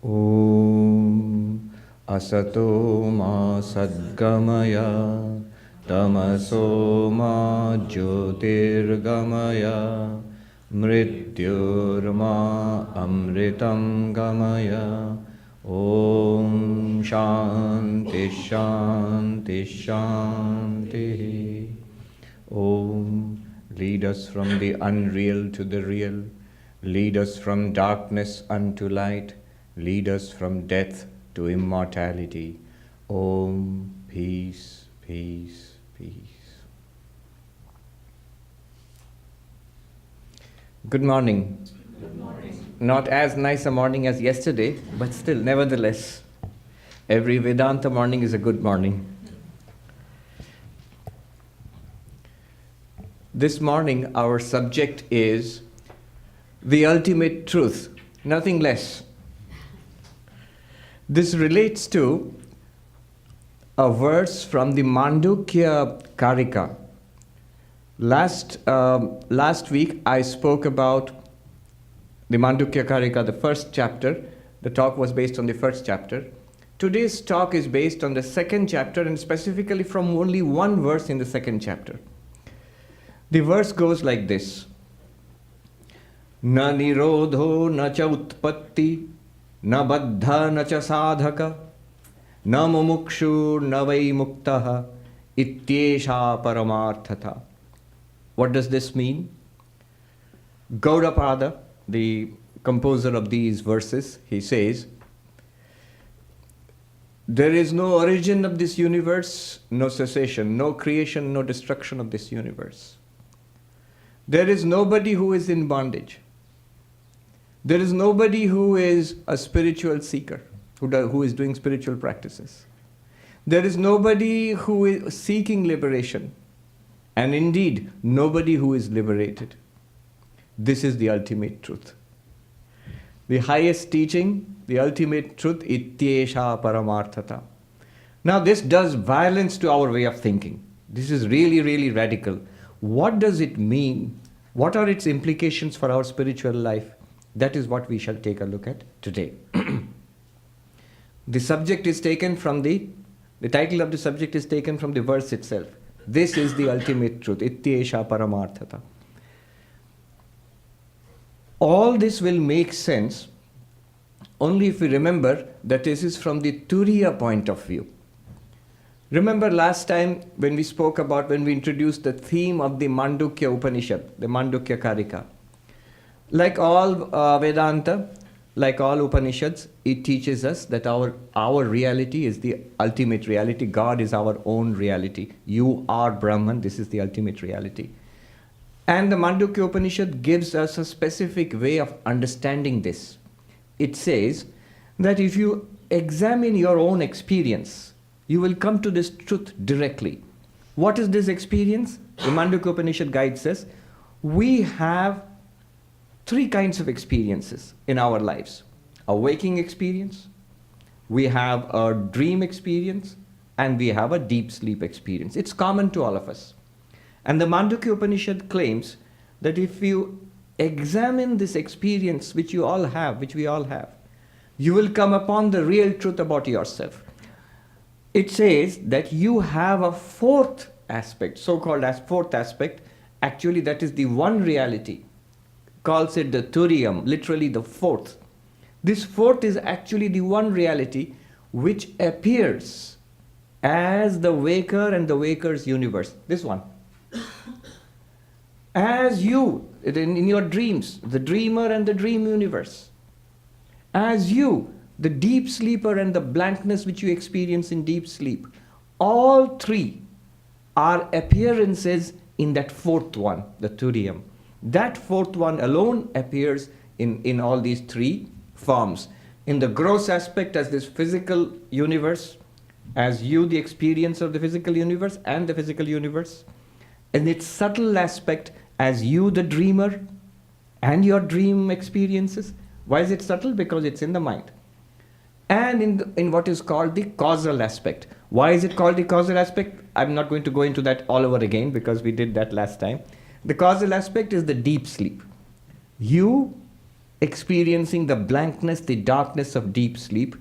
Om Asato Ma Sadgamaya Tamaso Ma Jyotirgamaya Mrityurma Amritam Gamaya. Om Shanti Shanti Shanti. Om. Lead us from the unreal to the real. Lead us from darkness unto light. Lead us from death to immortality. Om. Peace, peace, peace. Good morning. Good morning. Not as nice a morning as yesterday, but still, nevertheless, every Vedanta morning is a good morning. This morning, our subject is the ultimate truth, nothing less. This relates to a verse from the Mandukya Karika. Last week, I spoke about the Mandukya Karika, the first chapter. The talk was based on the first chapter. Today's talk is based on the second chapter, and specifically from only one verse in the second chapter. The verse goes like this. Na nirodho na cha utpatti, na baddha na cha sadhaka, na mumukshu na vai muktaha, ityesha paramarthata. What does this mean? Gaudapada, the composer of these verses, he says, there is no origin of this universe, no cessation, no creation, no destruction of this universe. There is nobody who is in bondage. There is nobody who is a spiritual seeker, who is doing spiritual practices. There is nobody who is seeking liberation. And indeed, nobody who is liberated. This is the ultimate truth. The highest teaching, the ultimate truth, ityesha paramarthata. Now this does violence to our way of thinking. This is really, really radical. What does it mean? What are its implications for our spiritual life? That is what we shall take a look at today. The subject is taken from the title of the subject is taken from the verse itself. This is the ultimate truth, ityesha paramarthata. All this will make sense only if we remember that this is from the Turiya point of view. Remember last time when we introduced the theme of the Mandukya Upanishad, the Mandukya Karika. Like all Vedanta, like all Upanishads, it teaches us that our reality is the ultimate reality. God is our own reality. You are Brahman, this is the ultimate reality. And the Mandukya Upanishad gives us a specific way of understanding this. It says that if you examine your own experience, you will come to this truth directly. What is this experience? The Mandukya Upanishad guides us. We have three kinds of experiences in our lives. A waking experience, we have a dream experience, and we have a deep sleep experience. It's common to all of us. And the Mandukya Upanishad claims that if you examine this experience which we all have, you will come upon the real truth about yourself. It says that you have a fourth aspect, so-called as fourth aspect. Actually, that is the one reality. Calls it the Turiyam, literally the fourth. This fourth is actually the one reality which appears as the waker and the waker's universe. This one. As you, in your dreams, the dreamer and the dream universe. As you, the deep sleeper and the blankness which you experience in deep sleep. All three are appearances in that fourth one, the Turiyam. That fourth one alone appears in all these three forms. In the gross aspect as this physical universe, as you, the experience of the physical universe and the physical universe. In its subtle aspect as you, the dreamer, and your dream experiences. Why is it subtle? Because it's in the mind. And in what is called the causal aspect. Why is it called the causal aspect? I'm not going to go into that all over again because we did that last time. The causal aspect is the deep sleep. You experiencing the blankness, the darkness of deep sleep.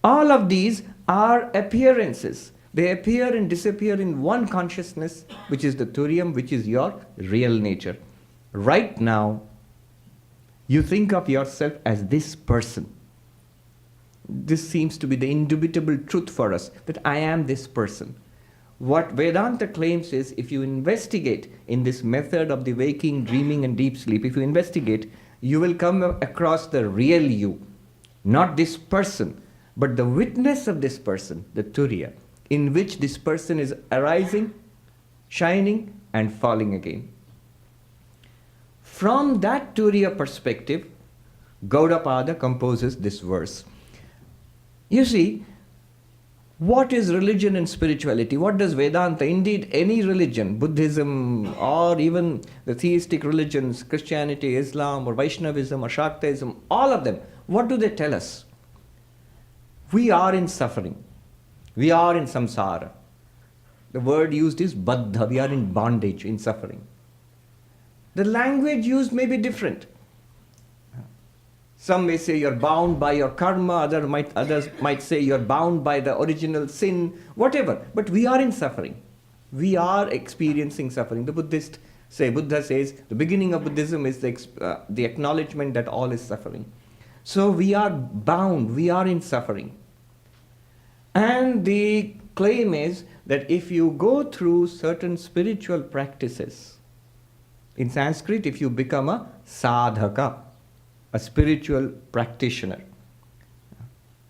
All of these are appearances. They appear and disappear in one consciousness, which is the Turiya, which is your real nature. Right now, you think of yourself as this person. This seems to be the indubitable truth for us, that I am this person. What Vedanta claims is, if you investigate in this method of the waking, dreaming and deep sleep, if you investigate, you will come across the real you. Not this person, but the witness of this person, the Turiya, in which this person is arising, shining and falling again. From that Turiya perspective, Gaudapada composes this verse. You see, what is religion and spirituality? What does Vedanta, indeed any religion, Buddhism or even the theistic religions, Christianity, Islam or Vaishnavism or Shaktism, all of them, what do they tell us? We are in suffering. We are in samsara. The word used is baddha. We are in bondage, in suffering. The language used may be different. Some may say you're bound by your karma, others might say you're bound by the original sin, whatever. But we are in suffering. We are experiencing suffering. The Buddha says, the beginning of Buddhism is the acknowledgement that all is suffering. So we are bound, we are in suffering. And the claim is that if you go through certain spiritual practices, in Sanskrit, if you become a sadhaka, a spiritual practitioner.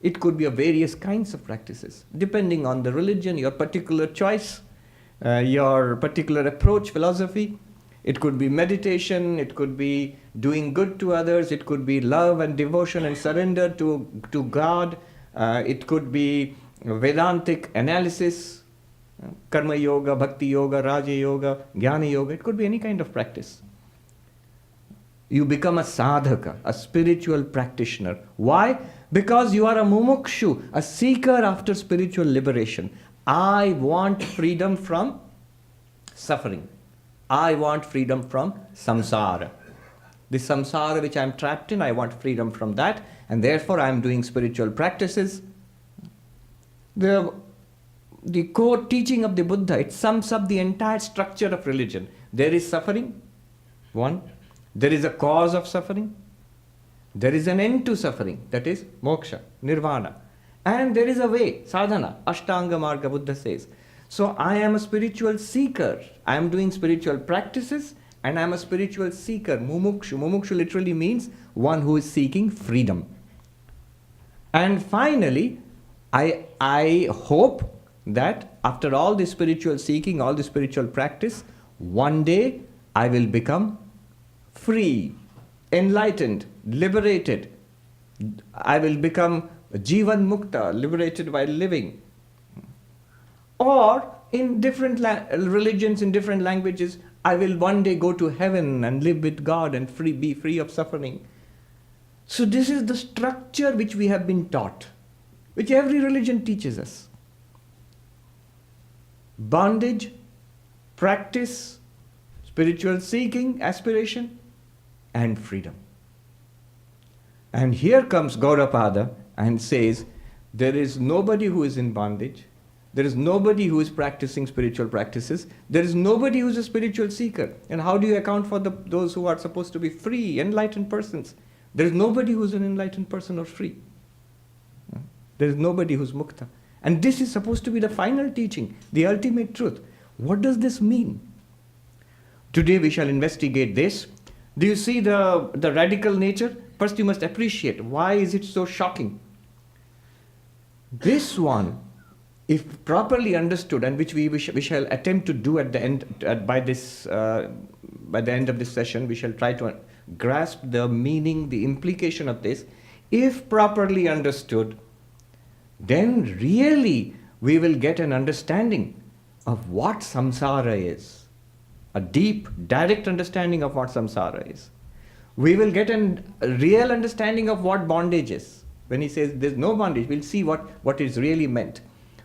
It could be of various kinds of practices, depending on the religion, your particular choice, your particular approach, philosophy. It could be meditation, it could be doing good to others, it could be love and devotion and surrender to God, it could be Vedantic analysis, karma yoga, bhakti yoga, raja yoga, jnana yoga, it could be any kind of practice. You become a sadhaka, a spiritual practitioner. Why? Because you are a mumukshu, a seeker after spiritual liberation. I want freedom from suffering. I want freedom from samsara. The samsara which I am trapped in, I want freedom from that, and therefore I am doing spiritual practices. The core teaching of the Buddha, it sums up the entire structure of religion. There is suffering, one. There is a cause of suffering. There is an end to suffering, that is moksha, nirvana. And there is a way, sadhana, ashtanga marga, Buddha says. So I am a spiritual seeker. I am doing spiritual practices and I am a spiritual seeker, mumukshu. Mumukshu literally means one who is seeking freedom. And finally, I hope that after all this spiritual seeking, all this spiritual practice, one day I will become free, enlightened, liberated. I will become Jivan Mukta, liberated while living. Or in different religions, in different languages, I will one day go to heaven and live with God and be free of suffering. So this is the structure which we have been taught, which every religion teaches us. Bondage, practice, spiritual seeking, aspiration, and freedom. And here comes Gaudapada and says, there is nobody who is in bondage, there is nobody who is practicing spiritual practices, there is nobody who is a spiritual seeker. And how do you account for those who are supposed to be free, enlightened persons? There is nobody who is an enlightened person or free. There is nobody who is mukta. And this is supposed to be the final teaching, the ultimate truth. What does this mean? Today we shall investigate this. Do you see the radical nature? First you must appreciate, why is it so shocking? This one, if properly understood, and which we shall attempt to do at the end, by the end of this session, we shall try to grasp the meaning, the implication of this. If properly understood, then really we will get an understanding of what samsara is. A deep, direct understanding of what samsara is. We will get a real understanding of what bondage is. When he says there's no bondage, we'll see what is really meant.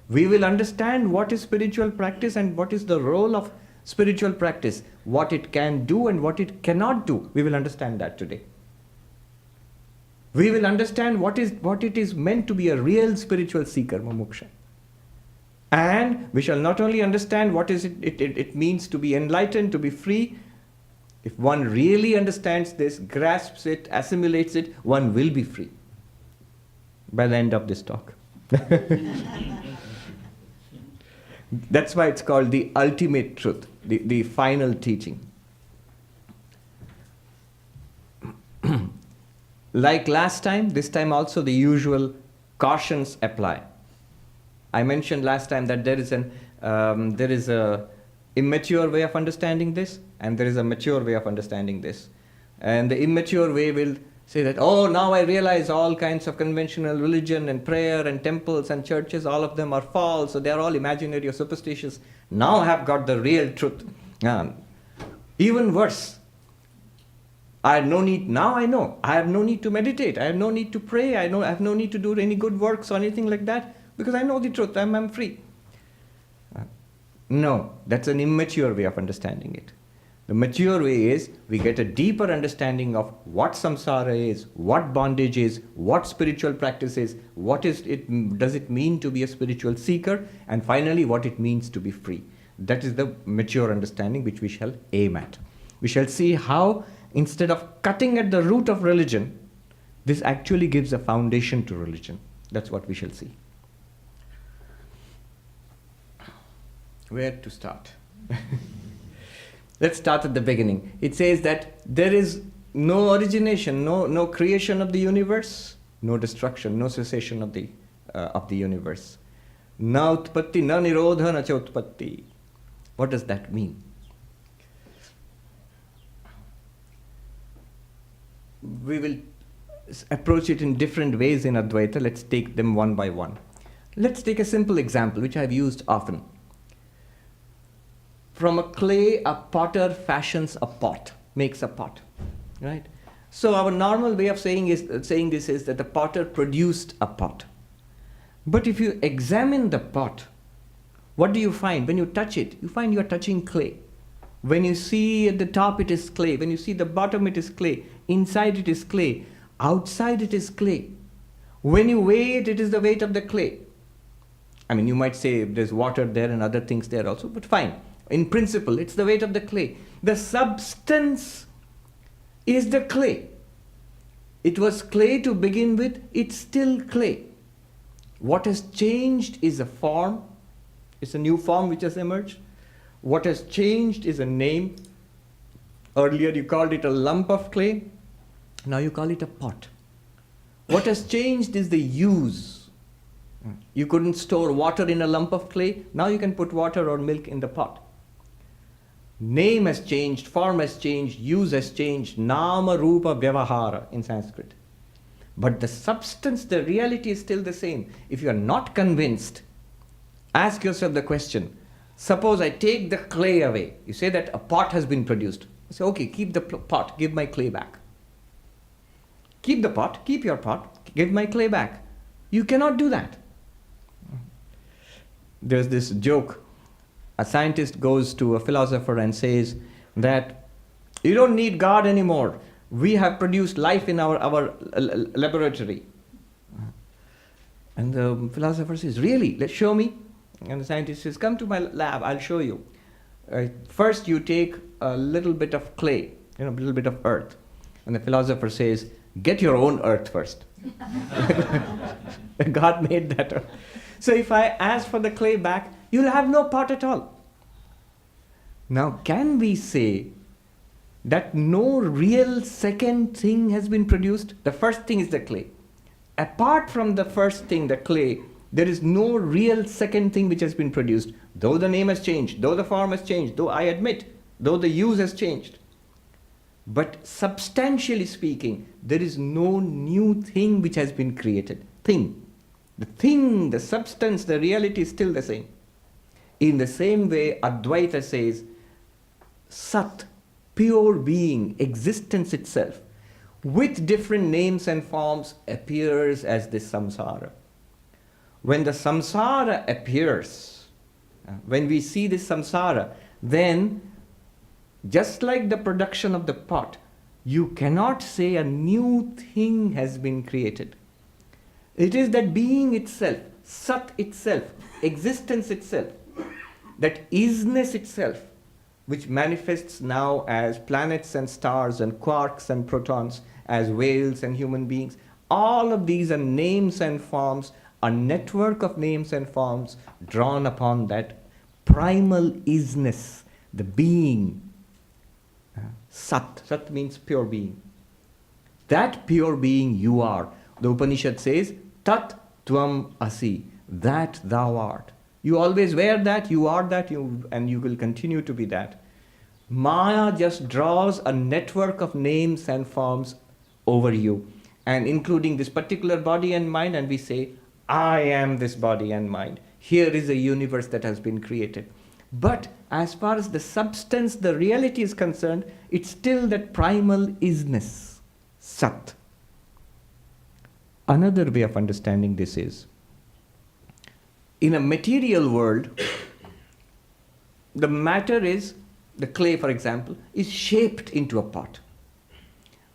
We will understand what is spiritual practice and what is the role of spiritual practice, what it can do and what it cannot do. We will understand that today. We will understand what it is meant to be a real spiritual seeker, mumuksha. And we shall not only understand what it means to be enlightened, to be free. If one really understands this, grasps it, assimilates it, one will be free by the end of this talk. That's why it's called the ultimate truth, the final teaching. Like last time, this time also the usual cautions apply. I mentioned last time that there is a immature way of understanding this, and there is a mature way of understanding this. And the immature way will say that, oh, now I realize all kinds of conventional religion and prayer and temples and churches, all of them are false, so they are all imaginary or superstitious. Now I have got the real truth. Even worse, I have no need, now I know, I have no need to meditate, I have no need to pray, I have no need to do any good works or anything like that, because I know the truth, I'm free. No, that's an immature way of understanding it. The mature way is, we get a deeper understanding of what samsara is, what bondage is, what spiritual practice is, does it mean to be a spiritual seeker, and finally what it means to be free. That is the mature understanding which we shall aim at. We shall see how, instead of cutting at the root of religion, this actually gives a foundation to religion. That's what we shall see. Where to start? Let's start at the beginning. It says that there is no origination, no creation of the universe, no destruction, no cessation of the universe. Na utpatti, na nirodha, na cha utpatti. What does that mean? We will approach it in different ways in Advaita. Let's take them one by one. Let's take a simple example, which I've used often. From a clay, a potter fashions a pot, makes a pot, right? So our normal way of saying this is that the potter produced a pot. But if you examine the pot, what do you find? When you touch it, you find you are touching clay. When you see at the top, it is clay. When you see the bottom, it is clay. Inside, it is clay. Outside, it is clay. When you weigh it, it is the weight of the clay. I mean, you might say there's water there and other things there also, but fine. In principle, it's the weight of the clay. The substance is the clay. It was clay to begin with, it's still clay. What has changed is a form. It's a new form which has emerged. What has changed is a name. Earlier you called it a lump of clay. Now you call it a pot. What has changed is the use. You couldn't store water in a lump of clay. Now you can put water or milk in the pot. Name has changed, form has changed, use has changed. Nama rupa vyavahara in Sanskrit. But the substance, the reality is still the same. If you are not convinced, ask yourself the question. Suppose I take the clay away. You say that a pot has been produced. I say, okay, keep the pot, give my clay back. Keep the pot, keep your pot, give my clay back. You cannot do that. There's this joke. A scientist goes to a philosopher and says that you don't need God anymore. We have produced life in our laboratory. And the philosopher says, really? Let's show me. And the scientist says, come to my lab, I'll show you. First you take a little bit of clay, a little bit of earth. And the philosopher says, get your own earth first. God made that earth. So if I ask for the clay back, you'll have no pot at all. Now, can we say that no real second thing has been produced? The first thing is the clay. Apart from the first thing, the clay, there is no real second thing which has been produced. Though the name has changed, though the form has changed, though I admit, though the use has changed. But substantially speaking, there is no new thing which has been created. The thing, the substance, the reality is still the same. In the same way, Advaita says, Sat, pure being, existence itself, with different names and forms, appears as this samsara. When the samsara appears, when we see this samsara, then, just like the production of the pot, You cannot say a new thing has been created. It is that being itself, Sat itself, existence itself, that isness itself, which manifests now as planets and stars and quarks and protons, as whales and human beings. All of these are names and forms, a network of names and forms drawn upon that primal isness, the being. Sat. Sat means pure being. That pure being you are. The Upanishad says, Tat Tvam Asi, that thou art. You always were that, you are that, and you will continue to be that. Maya just draws a network of names and forms over you, and including this particular body and mind, and we say, I am this body and mind. Here is a universe that has been created. But as far as the substance, the reality is concerned, it's still that primal isness, Sat. Another way of understanding this is, in a material world, the matter is, the clay for example, is shaped into a pot.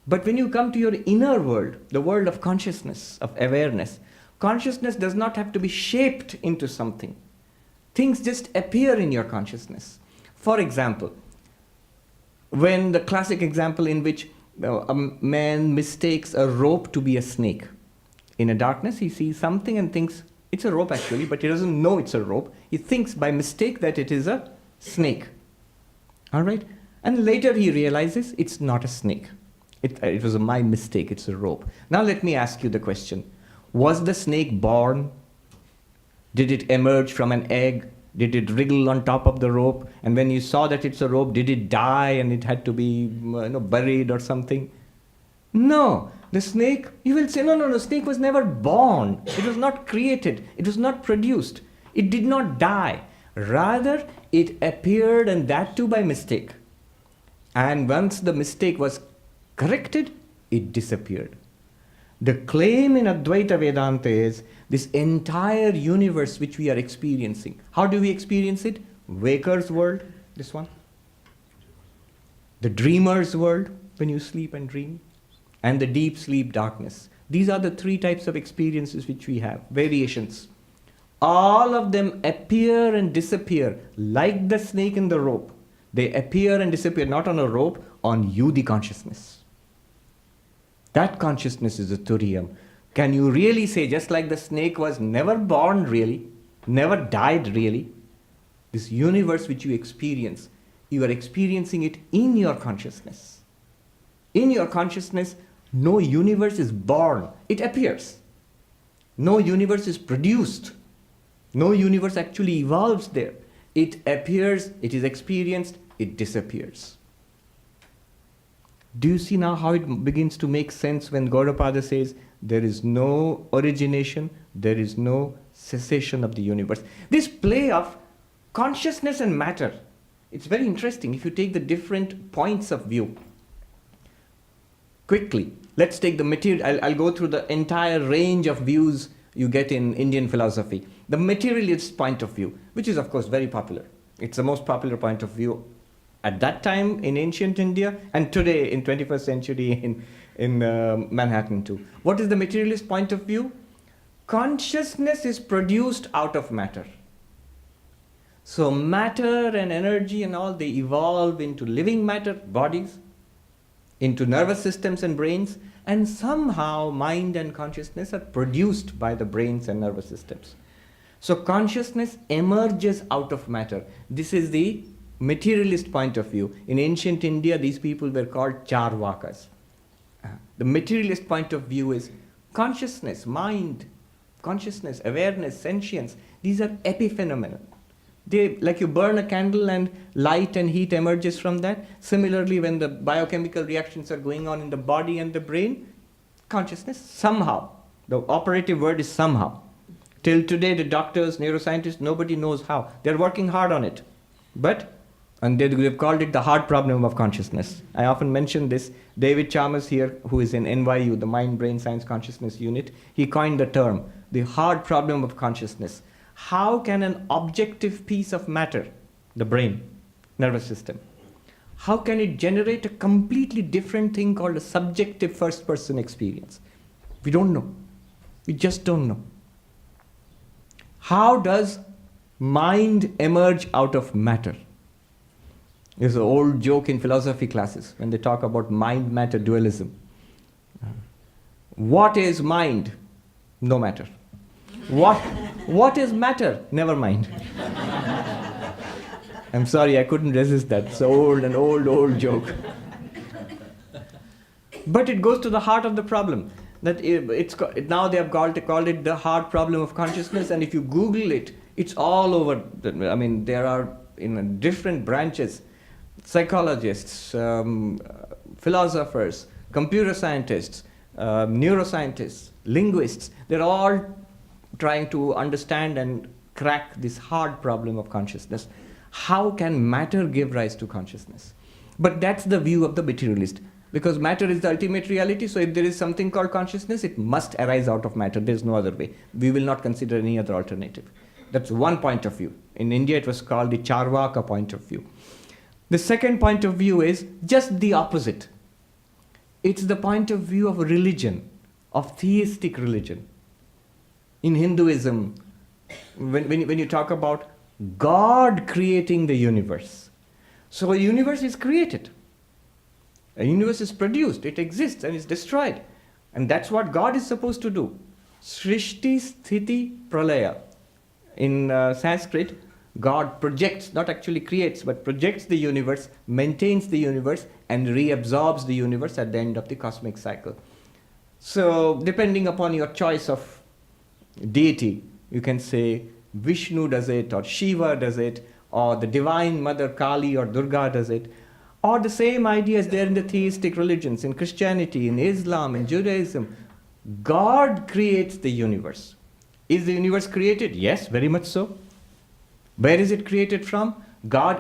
But when you come to your inner world, the world of consciousness, of awareness, consciousness does not have to be shaped into something. Things just appear in your consciousness. For example, when the classic example in which a man mistakes a rope to be a snake. In a darkness, he sees something and thinks, it's a rope actually, but he doesn't know it's a rope. He thinks by mistake that it is a snake. All right? And later he realizes it's not a snake. It was my mistake, it's a rope. Now let me ask you the question. Was the snake born? Did it emerge from an egg? Did it wriggle on top of the rope? And when you saw that it's a rope, did it die and it had to be buried or something? No. The snake, you will say, no, the snake was never born. It was not created. It was not produced. It did not die. Rather, it appeared, and that too by mistake. And once the mistake was corrected, it disappeared. The claim in Advaita Vedanta is this entire universe which we are experiencing. How do we experience it? Waker's world, this one. The dreamer's world, when you sleep and dream. And the deep sleep darkness. These are the three types of experiences which we have, variations. All of them appear and disappear like the snake in the rope. They appear and disappear not on a rope, on you, the consciousness. That consciousness is a Turiyam. Can you really say, just like the snake was never born really, never died really, this universe which you experience, you are experiencing it in your consciousness. In your consciousness, no universe is born. It appears. No universe is produced. No universe actually evolves there. It appears, it is experienced, it disappears. Do you see now how it begins to make sense when Gaudapada says there is no origination, there is no cessation of the universe? This play of consciousness and matter, it's very interesting if you take the different points of view. Quickly, let's take the material. I'll go through the entire range of views you get in Indian philosophy. The materialist point of view, which is of course very popular. It's the most popular point of view at that time in ancient India and today in 21st century in Manhattan too. What is the materialist point of view? Consciousness is produced out of matter. So matter and energy and all, they evolve into living matter, bodies, into nervous systems and brains, and somehow mind and consciousness are produced by the brains and nervous systems. So consciousness emerges out of matter. This is the materialist point of view. In ancient India, these people were called Charvakas. The materialist point of view is consciousness, mind, consciousness, awareness, sentience. These are epiphenomena. They, like you burn a candle and light and heat emerges from that. Similarly, when the biochemical reactions are going on in the body and the brain, consciousness somehow, the operative word is somehow. Till today, the doctors, neuroscientists, nobody knows how. They're working hard on it. And they've called it the hard problem of consciousness. I often mention this. David Chalmers here, who is in NYU, the Mind, Brain, Science, Consciousness unit, he coined the term, the hard problem of consciousness. How can an objective piece of matter, the brain, nervous system, how can it generate a completely different thing called a subjective first person experience? We don't know. We just don't know. How does mind emerge out of matter? There's an old joke in philosophy classes when they talk about mind-matter dualism. What is mind? No matter. What is matter? Never mind. I'm sorry, I couldn't resist that. It's an old joke. But it goes to the heart of the problem. That now they have called it the hard problem of consciousness, and if you Google it, it's all over. There are in different branches, psychologists, philosophers, computer scientists, neuroscientists, linguists. They're all trying to understand and crack this hard problem of consciousness. How can matter give rise to consciousness? But that's the view of the materialist. Because matter is the ultimate reality, so if there is something called consciousness, it must arise out of matter. There's no other way. We will not consider any other alternative. That's one point of view. In India, it was called the Charvaka point of view. The second point of view is just the opposite. It's the point of view of religion, of theistic religion. In Hinduism, when you talk about God creating the universe, so a universe is created. A universe is produced, it exists and is destroyed. And that's what God is supposed to do. Srishti Sthiti Pralaya. In Sanskrit, God projects, not actually creates, but projects the universe, maintains the universe, and reabsorbs the universe at the end of the cosmic cycle. So, depending upon your choice of deity, you can say Vishnu does it, or Shiva does it, or the Divine Mother Kali or Durga does it. Or the same idea is there in the theistic religions, in Christianity, in Islam, in Judaism. God creates the universe. Is the universe created? Yes, very much so. Where is it created from?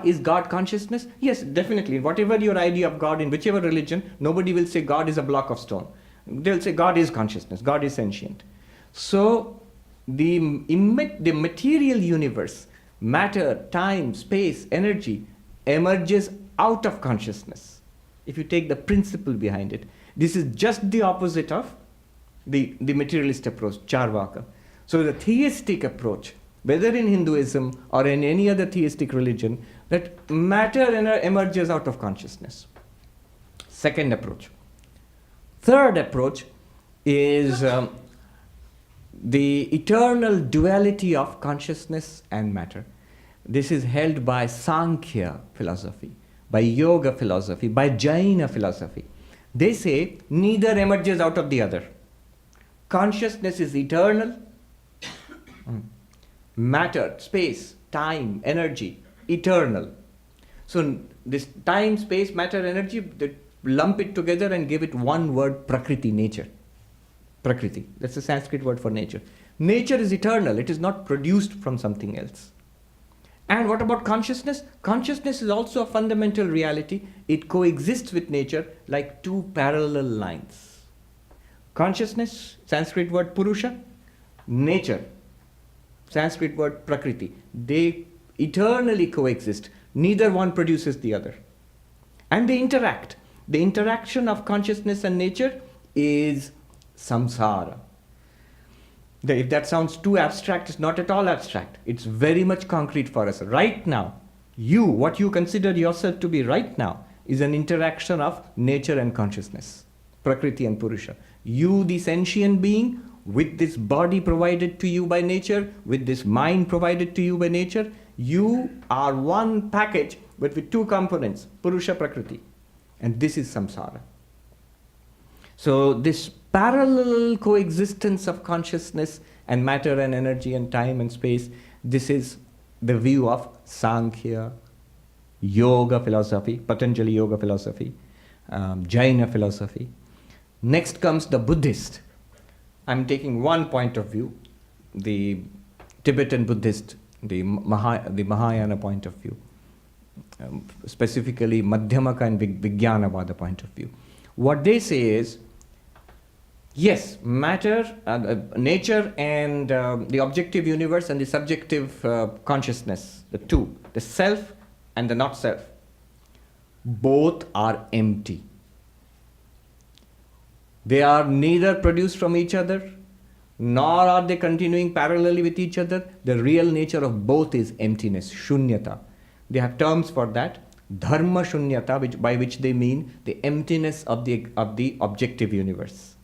Is God consciousness? Yes, definitely. Whatever your idea of God, in whichever religion, nobody will say God is a block of stone. They'll say God is consciousness, God is sentient. So, the material universe, matter, time, space, energy, emerges out of consciousness. If you take the principle behind it, this is just the opposite of the materialist approach, Charvaka. So the theistic approach, whether in Hinduism or in any other theistic religion, that matter emerges out of consciousness. Second approach. Third approach is the eternal duality of consciousness and matter. This is held by Sankhya philosophy, by Yoga philosophy, by Jaina philosophy. They say neither emerges out of the other. Consciousness is eternal. Matter, space, time, energy, eternal. So this time, space, matter, energy, they lump it together and give it one word, Prakriti, nature. Prakriti, that's the Sanskrit word for nature. Nature is eternal, it is not produced from something else. And what about consciousness? Consciousness is also a fundamental reality. It coexists with nature like two parallel lines. Consciousness, Sanskrit word Purusha, nature, Sanskrit word Prakriti. They eternally coexist. Neither one produces the other. And they interact. The interaction of consciousness and nature is samsara. If that sounds too abstract, it's not at all abstract. It's very much concrete for us. Right now, what you consider yourself to be right now, is an interaction of nature and consciousness, Prakriti and Purusha. You, the sentient being, with this body provided to you by nature, with this mind provided to you by nature, you are one package, but with two components, Purusha, Prakriti. And this is samsara. So this parallel coexistence of consciousness and matter and energy and time and space, this is the view of Sankhya, Yoga philosophy, Patanjali Yoga philosophy, Jaina philosophy. Next comes the Buddhist. I'm taking one point of view, the Tibetan Buddhist, the Mahayana point of view, specifically Madhyamaka and Vijnanavada point of view. What they say is, yes, matter, nature and the objective universe and the subjective consciousness, the two, the self and the not self, Both are empty. They are neither produced from each other, nor are they continuing parallelly with each other. The real nature of both is emptiness, shunyata. They have terms for that. Dharma shunyata, by which they mean the emptiness of the objective universe.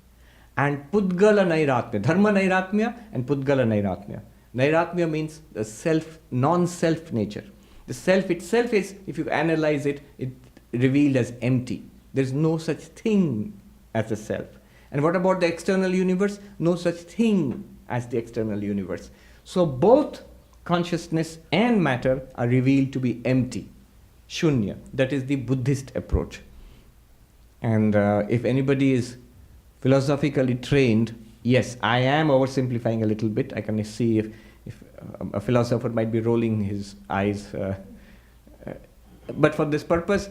And Pudgala Nairatmya, Dharma Nairatmya and Pudgala Nairatmya. Nairatmya means the self, non-self nature. The self itself is, if you analyze it, it's revealed as empty. There's no such thing as a self. And what about the external universe? No such thing as the external universe. So both consciousness and matter are revealed to be empty, shunya. That is the Buddhist approach. And if anybody is philosophically trained, yes, I am oversimplifying a little bit. I can see if a philosopher might be rolling his eyes. But for this purpose,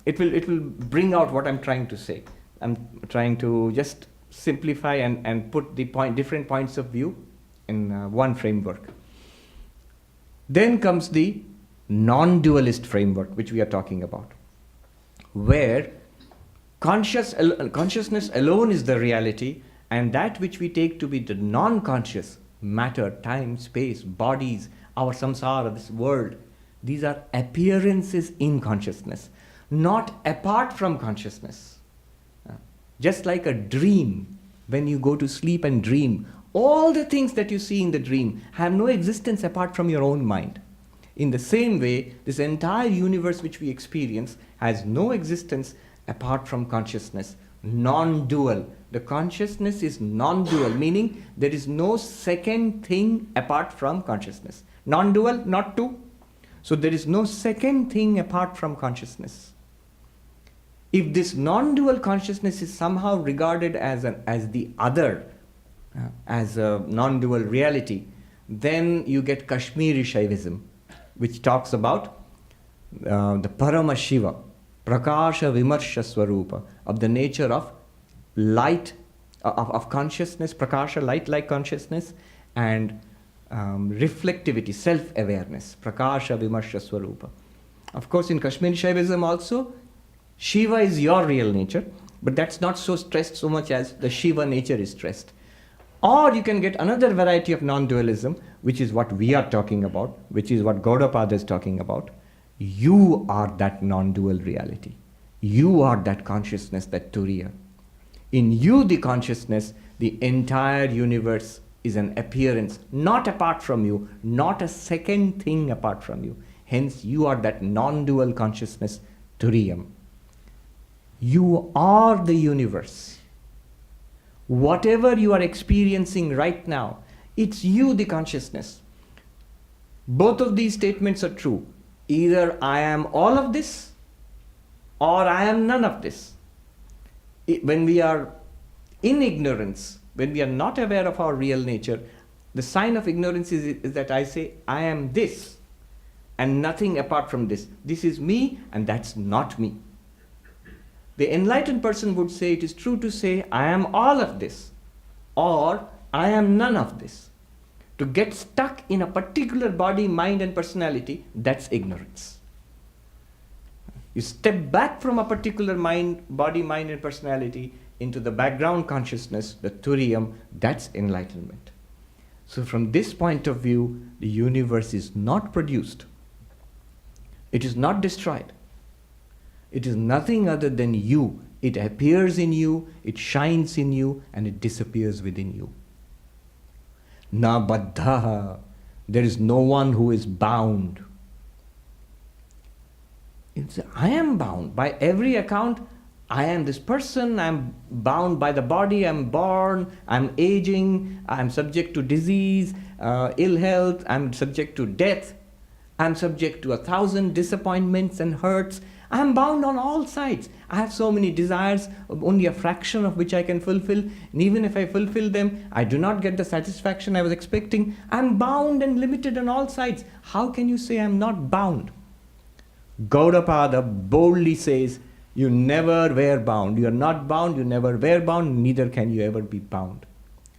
it will bring out what I'm trying to say. I'm trying to just simplify and put the different points of view in one framework. Then comes the non-dualist framework, which we are talking about, where consciousness alone is the reality, and that which we take to be the non-conscious, matter, time, space, bodies, our samsara, this world, these are appearances in consciousness, not apart from consciousness. Just like a dream, when you go to sleep and dream, all the things that you see in the dream have no existence apart from your own mind. In the same way, this entire universe which we experience has no existence apart from consciousness. Non-dual. The consciousness is non-dual, meaning there is no second thing apart from consciousness. Non-dual, not two. So there is no second thing apart from consciousness. If this non-dual consciousness is somehow regarded as the other, as a non-dual reality, then you get Kashmiri Shaivism, which talks about the Parama Shiva, Prakasha Vimarsha Swarupa, of the nature of light, of consciousness, Prakasha, light like consciousness, and reflectivity, self-awareness, Prakasha Vimarsha Swarupa. Of course, in Kashmiri Shaivism also, Shiva is your real nature, but that's not so stressed so much as the Shiva nature is stressed. Or you can get another variety of non-dualism, which is what we are talking about, which is what Gaudapada is talking about. You are that non-dual reality. You are that consciousness, that Turiya. In you, the consciousness, the entire universe is an appearance, not apart from you, not a second thing apart from you. Hence, you are that non-dual consciousness, Turiyam. You are the universe. Whatever you are experiencing right now, it's you, the consciousness. Both of these statements are true. Either I am all of this, or I am none of this. When we are in ignorance, when we are not aware of our real nature, the sign of ignorance is that I say, I am this, and nothing apart from this. This is me, and that's not me. The enlightened person would say it is true to say, I am all of this, or I am none of this. To get stuck in a particular body, mind, and personality, that's ignorance. You step back from a particular body, mind, and personality into the background consciousness, the Turiyam, that's enlightenment. So from this point of view, the universe is not produced. It is not destroyed. It is nothing other than you. It appears in you, it shines in you, and it disappears within you. Na baddha. There is no one who is bound. I am bound. By every account, I am this person, I am bound by the body, I am born, I am aging, I am subject to disease, ill health, I am subject to death, I am subject to 1,000 disappointments and hurts. I am bound on all sides. I have so many desires, only a fraction of which I can fulfill. And even if I fulfill them, I do not get the satisfaction I was expecting. I am bound and limited on all sides. How can you say I am not bound? Gaudapada boldly says, you never were bound. You are not bound, you never were bound, neither can you ever be bound.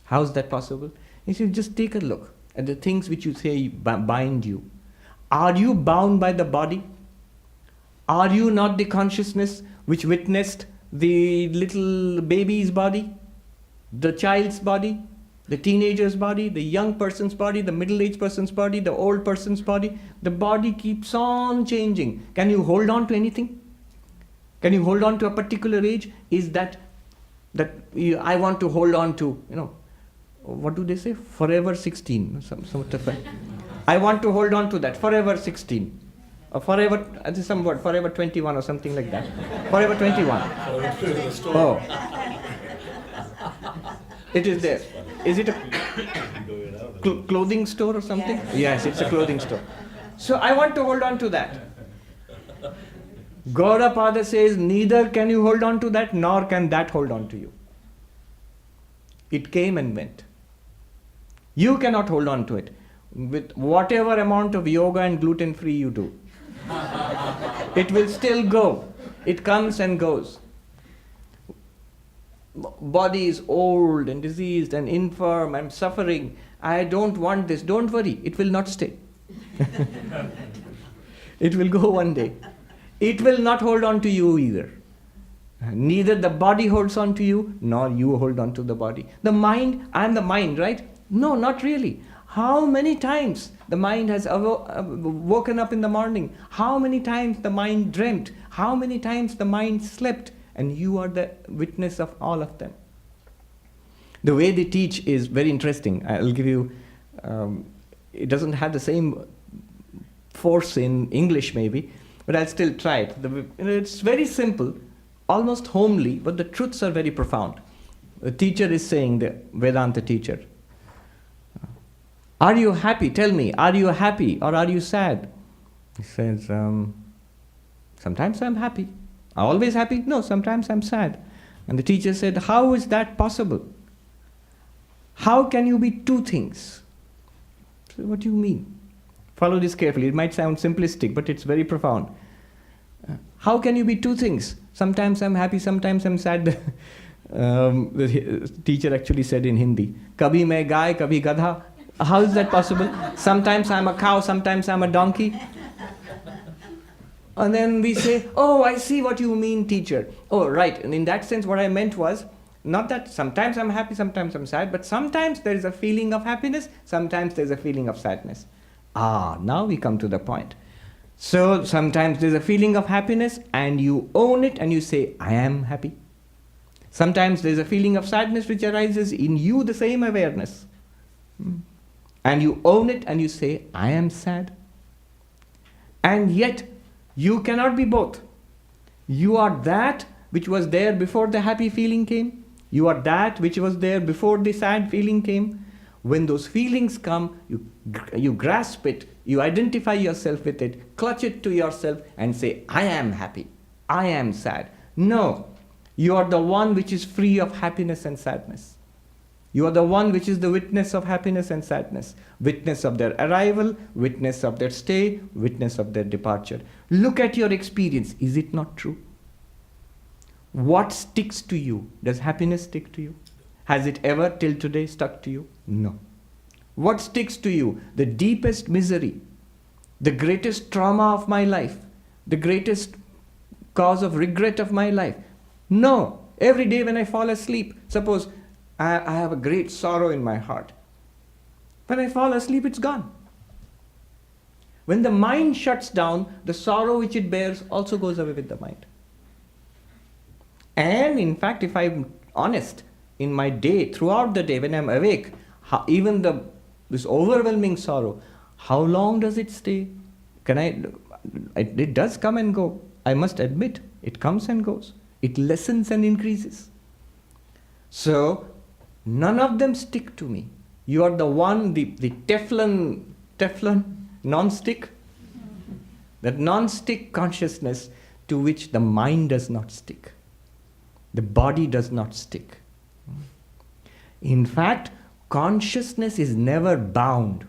How is that possible? He said, just take a look at the things which you say bind you. Are you bound by the body? Are you not the consciousness which witnessed the little baby's body, the child's body, the teenager's body, the young person's body, the middle-aged person's body, the old person's body? The body keeps on changing. Can you hold on to anything? Can you hold on to a particular age? Is that I want to hold on to, what do they say? Forever 16. I want to hold on to that. Forever 16. Or forever, some word, forever 21 or something like that. Forever 21. Oh. It is there. Is it a clothing store or something? Yes, it's a clothing store. So I want to hold on to that. Gaudapada says, neither can you hold on to that, nor can that hold on to you. It came and went. You cannot hold on to it. With whatever amount of yoga and gluten-free you do, it will still go. It comes and goes. Body is old and diseased and infirm and suffering. I don't want this. Don't worry. It will not stay. It will go one day. It will not hold on to you either. Neither the body holds on to you, nor you hold on to the body. The mind, I am the mind, right? No, not really. How many times the mind has woken up in the morning? How many times the mind dreamt? How many times the mind slept? And you are the witness of all of them. The way they teach is very interesting. I'll give you, it doesn't have the same force in English maybe, but I'll still try it. It's very simple, almost homely, but the truths are very profound. The teacher is saying, the Vedanta teacher, are you happy? Tell me, are you happy or are you sad? He says, sometimes I'm happy. Always happy? No, sometimes I'm sad. And the teacher said, how is that possible? How can you be two things? So what do you mean? Follow this carefully. It might sound simplistic, but it's very profound. How can you be two things? Sometimes I'm happy, sometimes I'm sad. The teacher actually said in Hindi, Kabhi main gaay, kabhi gadha. How is that possible? Sometimes I'm a cow, sometimes I'm a donkey. And then we say, oh, I see what you mean, teacher. Oh, right. And in that sense, what I meant was, not that sometimes I'm happy, sometimes I'm sad, but sometimes there is a feeling of happiness, sometimes there's a feeling of sadness. Now we come to the point. So sometimes there's a feeling of happiness and you own it and you say, I am happy. Sometimes there's a feeling of sadness which arises in you, the same awareness. And you own it and you say, I am sad. And yet, you cannot be both. You are that which was there before the happy feeling came. You are that which was there before the sad feeling came. When those feelings come, you grasp it, you identify yourself with it, clutch it to yourself and say, I am happy, I am sad. No, you are the one which is free of happiness and sadness. You are the one which is the witness of happiness and sadness, witness of their arrival, witness of their stay, witness of their departure. Look at your experience. Is it not true? What sticks to you? Does happiness stick to you? Has it ever till today stuck to you? No. What sticks to you? The deepest misery, the greatest trauma of my life, the greatest cause of regret of my life? No. Every day when I fall asleep, suppose I have a great sorrow in my heart. When I fall asleep, it's gone. When the mind shuts down, the sorrow which it bears also goes away with the mind. And in fact, if I'm honest, in my day, throughout the day, when I'm awake, even this overwhelming sorrow, how long does it stay? It does come and go. I must admit, it comes and goes. It lessens and increases. So, none of them stick to me. You are the one, the Teflon, non-stick, that non-stick consciousness to which the mind does not stick. The body does not stick. In fact, consciousness is never bound.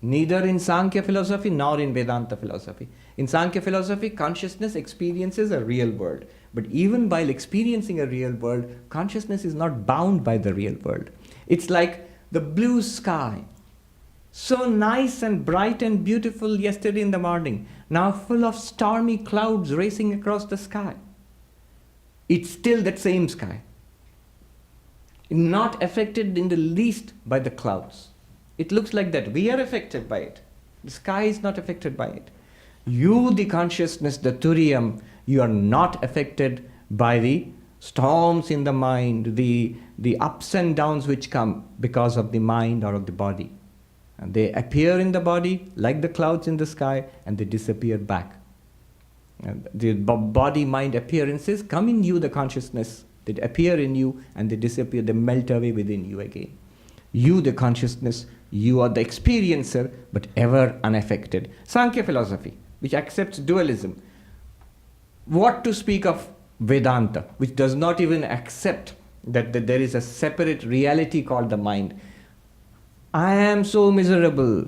Neither in Sankhya philosophy nor in Vedanta philosophy. In Sankhya philosophy, consciousness experiences a real world. But even while experiencing a real world, consciousness is not bound by the real world. It's like the blue sky. So nice and bright and beautiful yesterday in the morning, now full of stormy clouds racing across the sky. It's still that same sky. Not affected in the least by the clouds. It looks like that. We are affected by it. The sky is not affected by it. You, the consciousness, the Turiyam, you are not affected by the storms in the mind, the ups and downs which come because of the mind or of the body. And they appear in the body like the clouds in the sky, and they disappear back. And the body-mind appearances come in you, the consciousness. They appear in you and they disappear, they melt away within you again. You, the consciousness, you are the experiencer, but ever unaffected. Sankhya philosophy, which accepts dualism. What to speak of Vedanta, which does not even accept that there is a separate reality called the mind. I am so miserable.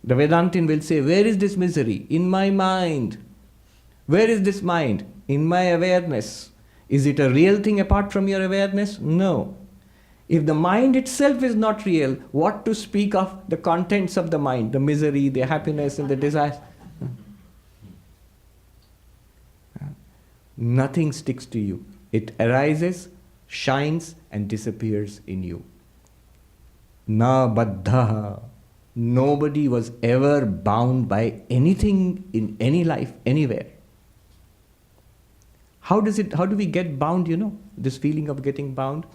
The Vedantin will say, where is this misery? In my mind. Where is this mind? In my awareness. Is it a real thing apart from your awareness? No. If the mind itself is not real, what to speak of the contents of the mind, the misery, the happiness and the desires? Nothing sticks to you. It arises, shines and disappears in you. Na baddha. Nobody was ever bound by anything in any life, anywhere. How do we get bound, this feeling of getting bound?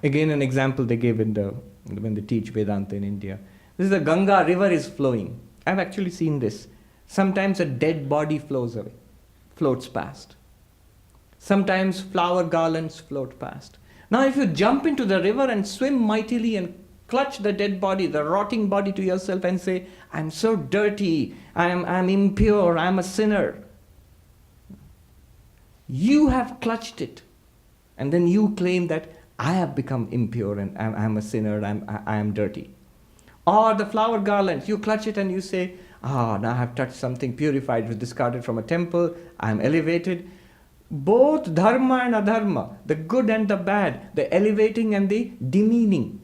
Again, an example they gave when they teach Vedanta in India. This is the Ganga river is flowing. I've actually seen this. Sometimes a dead body floats past. Sometimes flower garlands float past. Now if you jump into the river and swim mightily and clutch the dead body, the rotting body to yourself and say, I'm so dirty, I'm impure, I'm a sinner. You have clutched it. And then you claim that I have become impure and I'm a sinner, I am dirty. Or the flower garland, you clutch it and you say, now I have touched something purified, was discarded from a temple, I am elevated. Both dharma and adharma, the good and the bad, the elevating and the demeaning,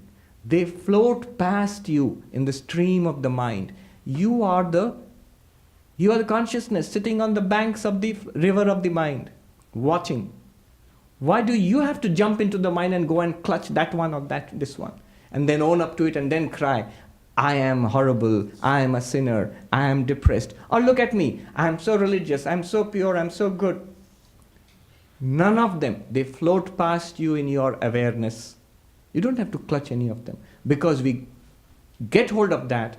they float past you in the stream of the mind. You are the consciousness sitting on the banks of the river of the mind, watching. Why do you have to jump into the mind and go and clutch that one or this one? And then own up to it and then cry, I am horrible, I am a sinner, I am depressed. Or look at me, I am so religious, I am so pure, I am so good. None of them, they float past you in your awareness. You don't have to clutch any of them. Because we get hold of that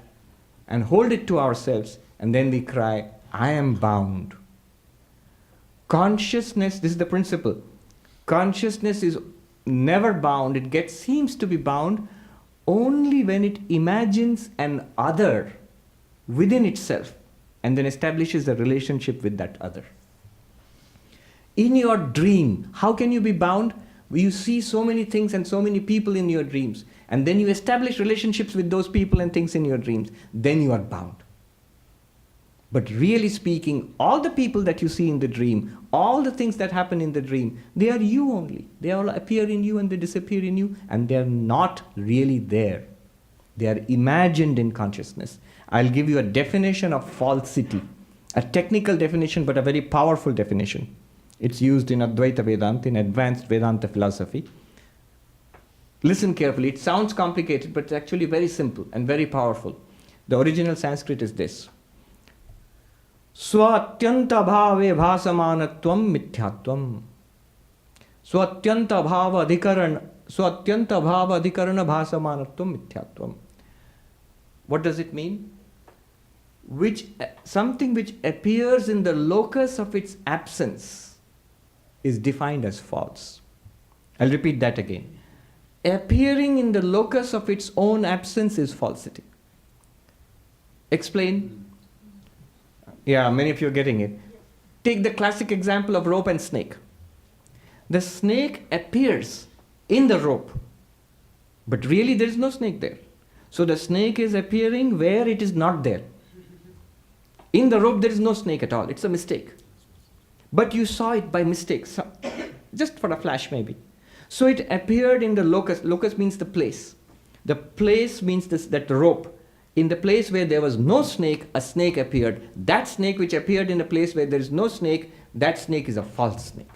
and hold it to ourselves and then we cry, I am bound. Consciousness, this is the principle. Consciousness is never bound. It seems to be bound only when it imagines an other within itself and then establishes a relationship with that other. In your dream, how can you be bound? You see so many things and so many people in your dreams, and then you establish relationships with those people and things in your dreams. Then you are bound. But really speaking, all the people that you see in the dream, all the things that happen in the dream, they are you only. They all appear in you and they disappear in you, and they are not really there. They are imagined in consciousness. I'll give you a definition of falsity, a technical definition, but a very powerful definition. It's used in Advaita Vedanta, in advanced Vedanta philosophy. Listen carefully. It sounds complicated, but it's actually very simple and very powerful. The original Sanskrit is this. Swatyanta bhave bhasamanatvam mithyatvam. Swatyanta bhava adhikarana bhasamanatvam mithyatvam. What does it mean? Something which appears in the locus of its absence is defined as false. I'll repeat that again. Appearing in the locus of its own absence is falsity. Explain. Yeah, many of you are getting it. Take the classic example of rope and snake. The snake appears in the rope, but really there is no snake there. So the snake is appearing where it is not there. In the rope there is no snake at all. It's a mistake. But you saw it by mistake, just for a flash maybe. So it appeared in the locus. Locus means the place. The place means that rope. In the place where there was no snake, a snake appeared. That snake which appeared in a place where there is no snake, that snake is a false snake.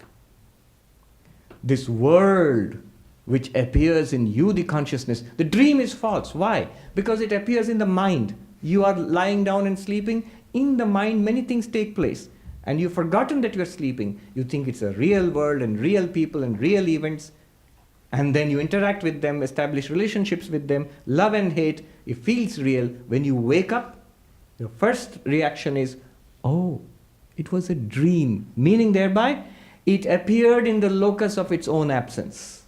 This world which appears in you, the consciousness, the dream is false. Why? Because it appears in the mind. You are lying down and sleeping. In the mind, many things take place. And you've forgotten that you're sleeping. You think it's a real world and real people and real events. And then you interact with them, establish relationships with them, love and hate. It feels real. When you wake up, your first reaction is, oh, it was a dream. Meaning thereby, it appeared in the locus of its own absence.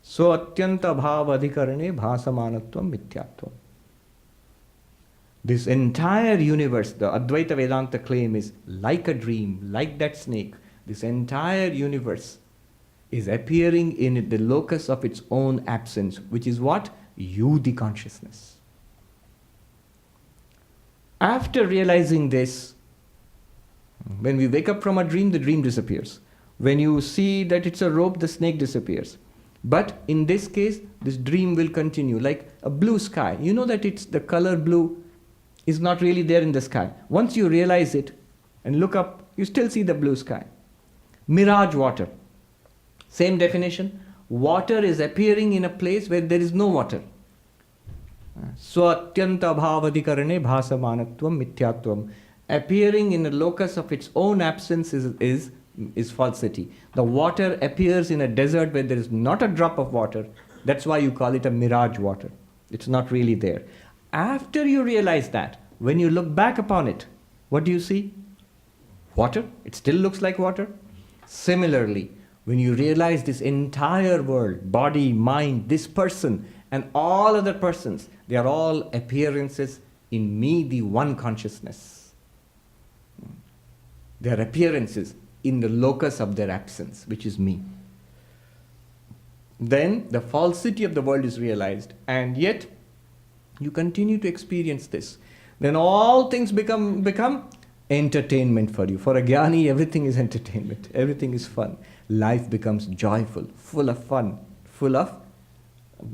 So atyanta bhava adhikarane bhasamanatvam mithyatvam. This entire universe, the Advaita Vedanta claim is like a dream, like that snake. This entire universe is appearing in the locus of its own absence, which is what? You, the consciousness. After realizing this, when we wake up from a dream, the dream disappears. When you see that it's a rope, the snake disappears. But in this case, this dream will continue, like a blue sky. You know that it's the color blue is not really there in the sky. Once you realize it and look up, you still see the blue sky. Mirage water. Same definition. Water is appearing in a place where there is no water. Swatyanta bhavadikarane bhasamanatvam mithyatvam. Appearing in a locus of its own absence is falsity. The water appears in a desert where there is not a drop of water. That's why you call it a mirage water. It's not really there. After you realize that, when you look back upon it, what do you see? Water. It still looks like water. Similarly, when you realize this entire world, body, mind, this person, and all other persons, they are all appearances in me, the one consciousness. They are appearances in the locus of their absence, which is me. Then the falsity of the world is realized, and yet you continue to experience this. Then all things become entertainment for you. For a jnani, everything is entertainment. Everything is fun. Life becomes joyful, full of fun,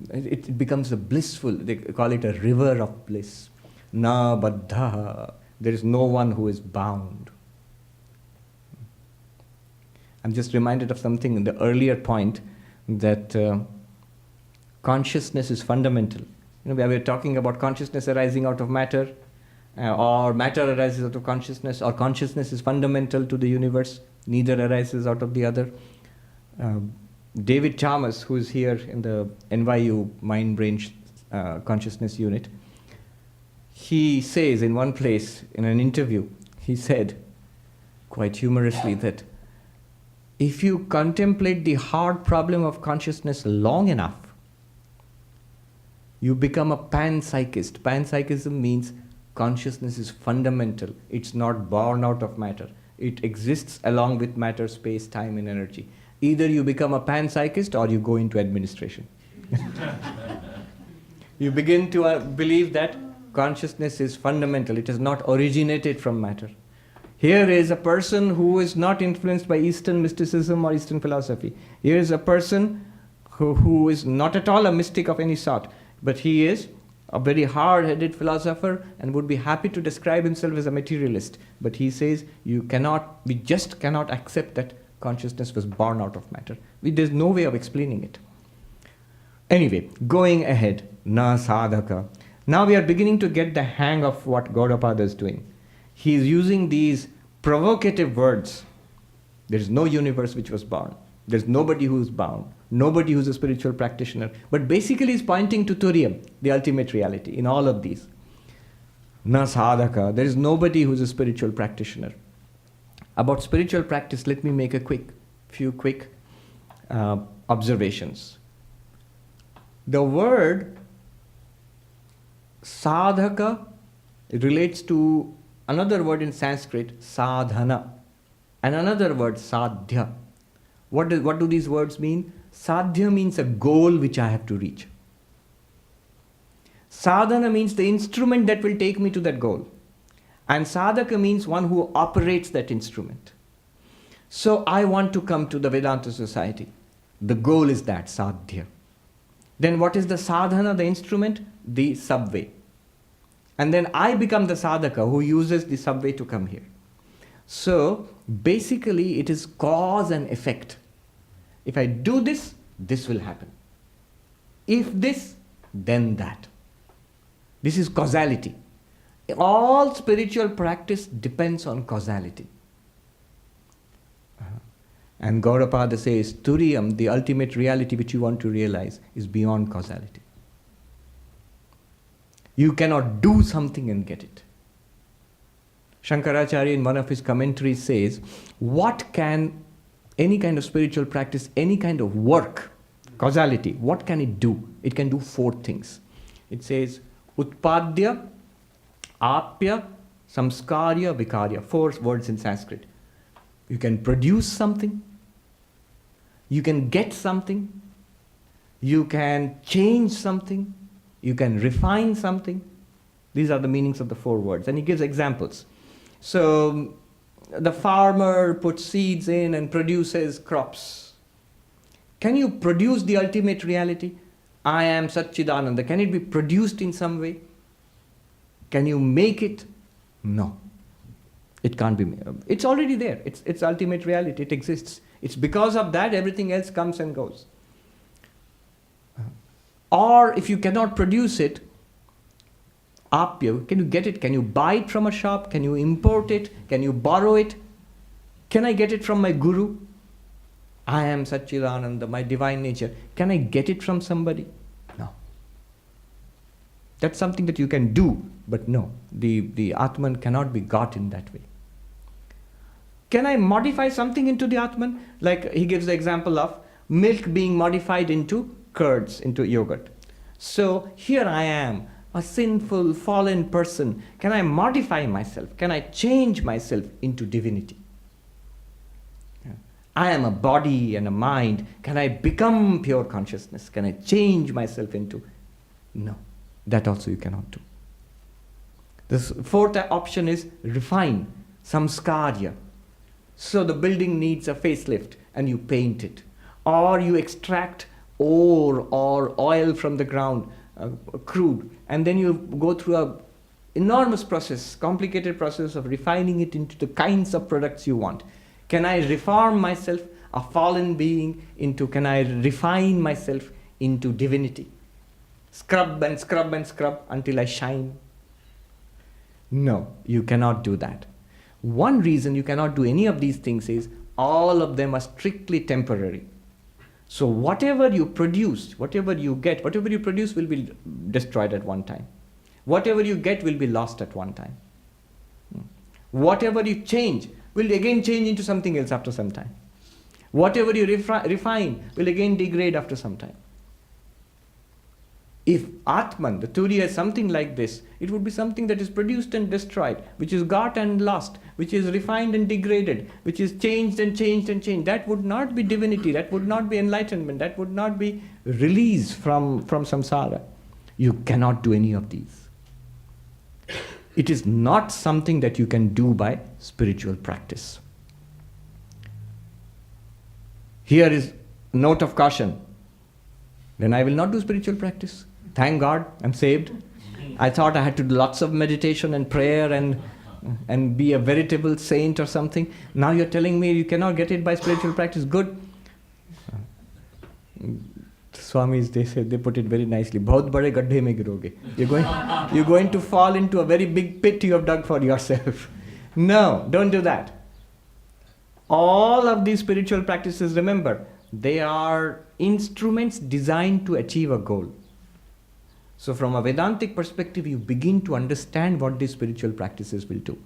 it becomes a blissful, they call it a river of bliss. Na baddha. There is no one who is bound. I'm just reminded of something in the earlier point that consciousness is fundamental. We were talking about consciousness arising out of matter, or matter arises out of consciousness, or consciousness is fundamental to the universe, neither arises out of the other. David Chalmers, who is here in the NYU Mind-Brain Consciousness Unit, he says in one place, in an interview, he said, quite humorously, that if you contemplate the hard problem of consciousness long enough, you become a panpsychist. Panpsychism means consciousness is fundamental. It's not born out of matter. It exists along with matter, space, time, and energy. Either you become a panpsychist or you go into administration. You begin to believe that consciousness is fundamental. It has not originated from matter. Here is a person who is not influenced by Eastern mysticism or Eastern philosophy. Here is a person who is not at all a mystic of any sort, but he is a very hard-headed philosopher and would be happy to describe himself as a materialist. But he says we just cannot accept that consciousness was born out of matter. There's no way of explaining it. Anyway, going ahead, na sadhaka. Now we are beginning to get the hang of what Gaudapada is doing. He is using these provocative words. There is no universe which was born. There's nobody who is bound. Nobody who's a spiritual practitioner. But basically he's pointing to Turiyam, the ultimate reality, in all of these. Na sadhaka. There is nobody who's a spiritual practitioner. About spiritual practice, let me make a few quick observations. The word sadhaka relates to another word in Sanskrit, sadhana, and another word, sadhya. What do these words mean? Sadhya means a goal which I have to reach. Sadhana means the instrument that will take me to that goal. And sadhaka means one who operates that instrument. So I want to come to the Vedanta Society. The goal is that, sadhya. Then what is the sadhana, the instrument? The subway. And then I become the sadhaka who uses the subway to come here. So basically it is cause and effect. If I do this, this will happen. If this, then that. This is causality. All spiritual practice depends on causality. And Gaudapada says, Turiyam, the ultimate reality which you want to realize, is beyond causality. You cannot do something and get it. Shankaracharya in one of his commentaries says, what can any kind of spiritual practice, any kind of work, causality, what can it do? It can do 4 things. It says, Utpadya, Apya, Samskarya, Vikarya. 4 words in Sanskrit. You can produce something, you can get something, you can change something, you can refine something. These are the meanings of the 4 words. And he gives examples. So, the farmer puts seeds in and produces crops. Can you produce the ultimate reality? I am Satchidananda. Can it be produced in some way? Can you make it? No. It can't be made. It's already there. It's ultimate reality. It exists. It's because of that everything else comes and goes. Or if you cannot produce it, apya, can you get it? Can you buy it from a shop? Can you import it? Can you borrow it? Can I get it from my guru? I am Satchidananda, my divine nature. Can I get it from somebody? No. That's something that you can do, but no. The Atman cannot be got in that way. Can I modify something into the Atman? Like he gives the example of milk being modified into curds, into yogurt. So here I am, a sinful, fallen person. Can I modify myself? Can I change myself into divinity? I am a body and a mind. Can I become pure consciousness? Can I change myself into? No, that also you cannot do. The 4th option is refine, samskarya. So the building needs a facelift and you paint it. Or you extract ore or oil from the ground, crude, and then you go through a enormous process, complicated process of refining it into the kinds of products you want. Can I reform myself, a fallen being, into, can I refine myself into divinity? Scrub and scrub and scrub until I shine? No, you cannot do that. One reason you cannot do any of these things is all of them are strictly temporary. So whatever you produce, whatever you get, whatever you produce will be destroyed at one time. Whatever you get will be lost at one time. Whatever you change will again change into something else after some time. Whatever you refine will again degrade after some time. If Atman, the Turiya, is something like this, it would be something that is produced and destroyed, which is got and lost, which is refined and degraded, which is changed and changed and changed. That would not be divinity, that would not be enlightenment, that would not be release from samsara. You cannot do any of these. It is not something that you can do by spiritual practice. Here is a note of caution. Then I will not do spiritual practice. Thank God, I'm saved. I thought I had to do lots of meditation and prayer and be a veritable saint or something. Now you're telling me you cannot get it by spiritual practice. Good. Swamis, they put it very nicely. Bahut bade gaddhe mein giroge. You're going to fall into a very big pit you have dug for yourself. No, don't do that. All of these spiritual practices, remember, they are instruments designed to achieve a goal. So from a Vedantic perspective, you begin to understand what these spiritual practices will do.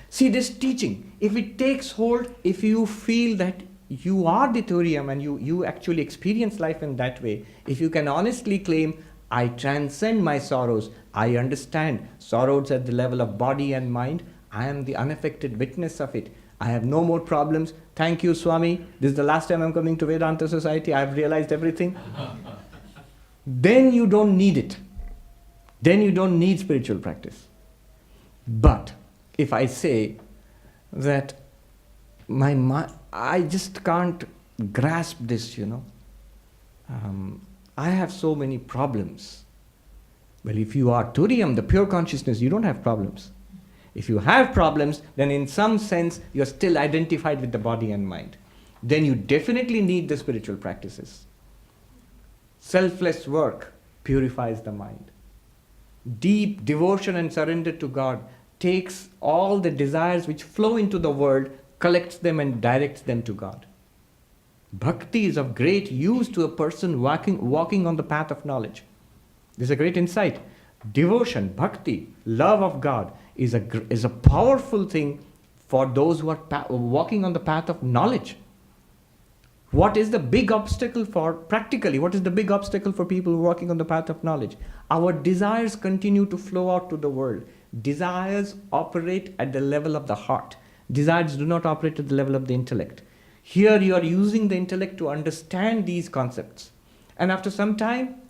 See, this teaching, if it takes hold, if you feel that you are the Turiyam and you actually experience life in that way, if you can honestly claim, I transcend my sorrows, I understand sorrows at the level of body and mind, I am the unaffected witness of it, I have no more problems, thank you Swami, this is the last time I'm coming to Vedanta Society, I've realized everything. Then you don't need it. Then you don't need spiritual practice. But if I say that I just can't grasp this, I have so many problems. Well, if you are Turiyam, the pure consciousness, you don't have problems. If you have problems, then in some sense, you're still identified with the body and mind. Then you definitely need the spiritual practices. Selfless work purifies the mind. Deep devotion and surrender to God takes all the desires which flow into the world, collects them and directs them to God. Bhakti is of great use to a person walking on the path of knowledge. This is a great insight. Devotion, bhakti, love of God is a powerful thing for those who are walking on the path of knowledge. What is the big obstacle practically, what is the big obstacle for people walking on the path of knowledge? Our desires continue to flow out to the world. Desires operate at the level of the heart. Desires do not operate at the level of the intellect. Here you are using the intellect to understand these concepts. And after some time,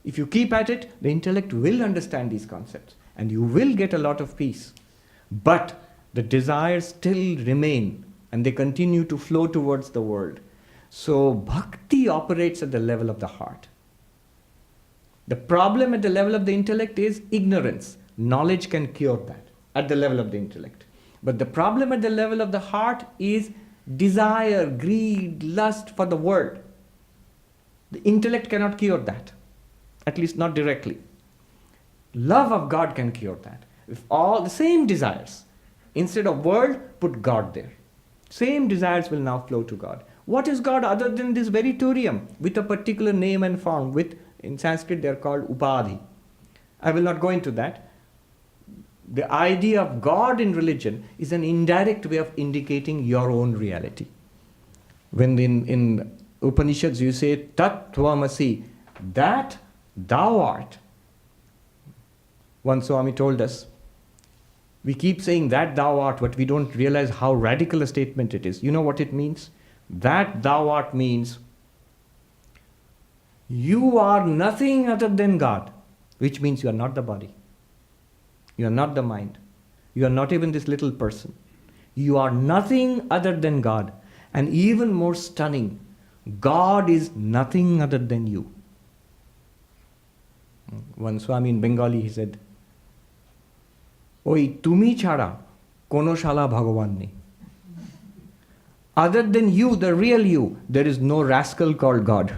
if you keep at it, the intellect will understand these concepts and you will get a lot of peace. But the desires still remain and they continue to flow towards the world. So bhakti operates at the level of the heart. The problem at the level of the intellect is ignorance. Knowledge can cure that at the level of the intellect. But the problem at the level of the heart is desire, greed, lust for the world. The intellect cannot cure that. At least not directly. Love of God can cure that. If all the same desires, instead of world, put God there. Same desires will now flow to God. What is God other than this very Turiyam with a particular name and form? In Sanskrit they are called upadhi. I will not go into that. The idea of God in religion is an indirect way of indicating your own reality. When in Upanishads you say Tat Tvamasi, that thou art. One Swami told us, we keep saying that thou art, but we don't realize how radical a statement it is. You know what it means? That thou art means you are nothing other than God, which means you are not the body. You are not the mind. You are not even this little person. You are nothing other than God. And even more stunning, God is nothing other than you. One Swami in Bengali, he said, Oi tumi chhada kono shala bhagavan nei. Other than you, the real you, there is no rascal called God.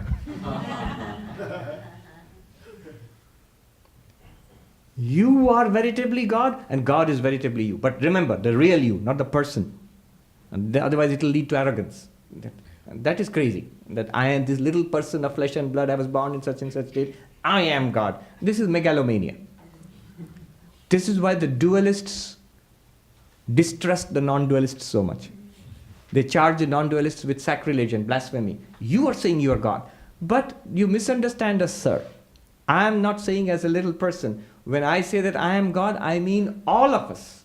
You are veritably God and God is veritably you. But remember, the real you, not the person. And otherwise it will lead to arrogance. That is crazy. That I am this little person of flesh and blood, I was born in such and such state. I am God. This is megalomania. This is why the dualists distrust the non-dualists so much. They charge the non-dualists with sacrilege and blasphemy. You are saying you are God. But you misunderstand us, sir. I am not saying as a little person. When I say that I am God, I mean all of us.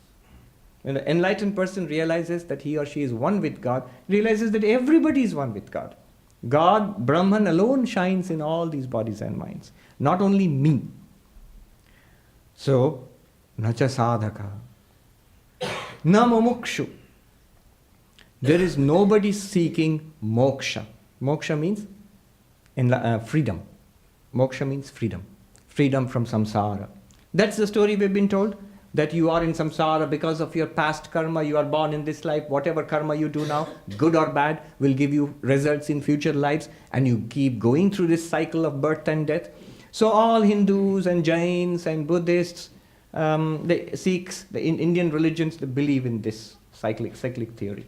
When the enlightened person realizes that he or she is one with God, realizes that everybody is one with God. God, Brahman alone shines in all these bodies and minds. Not only me. So, nacha sadhaka. Na mumukshu. There is nobody seeking moksha. Moksha means freedom. Moksha means freedom. Freedom from samsara. That's the story we've been told. That you are in samsara because of your past karma. You are born in this life. Whatever karma you do now, good or bad, will give you results in future lives. And you keep going through this cycle of birth and death. So all Hindus and Jains and Buddhists, the Sikhs, the Indian religions, they believe in this cyclic theory.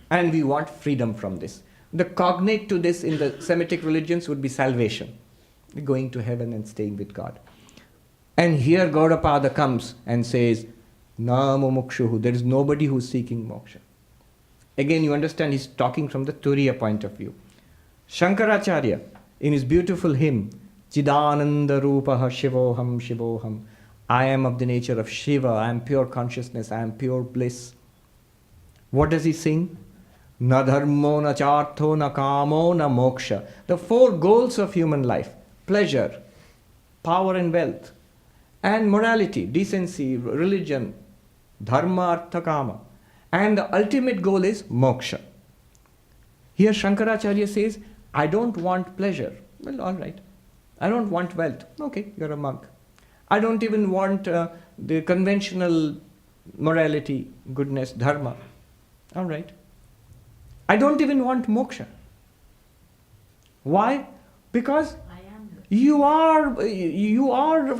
And we want freedom from this. The cognate to this in the Semitic religions would be salvation. Going to heaven and staying with God. And here Gaudapada comes and says, Na mumukshuhu, there is nobody who is seeking moksha. Again, you understand he's talking from the Turiya point of view. Shankaracharya, in his beautiful hymn, Chidananda Rupaha Shivoham Shivoham, I am of the nature of Shiva, I am pure consciousness, I am pure bliss. What does he sing? Na dharmo, na chartho, na kamo, na moksha. The four goals of human life: pleasure, power and wealth, and morality, decency, religion, dharma, artha, kama. And the ultimate goal is moksha. Here Shankaracharya says, I don't want pleasure. Well, all right. I don't want wealth. Okay, you're a monk. I don't even want the conventional morality, goodness, dharma. All right. I don't even want moksha. Why? Because you are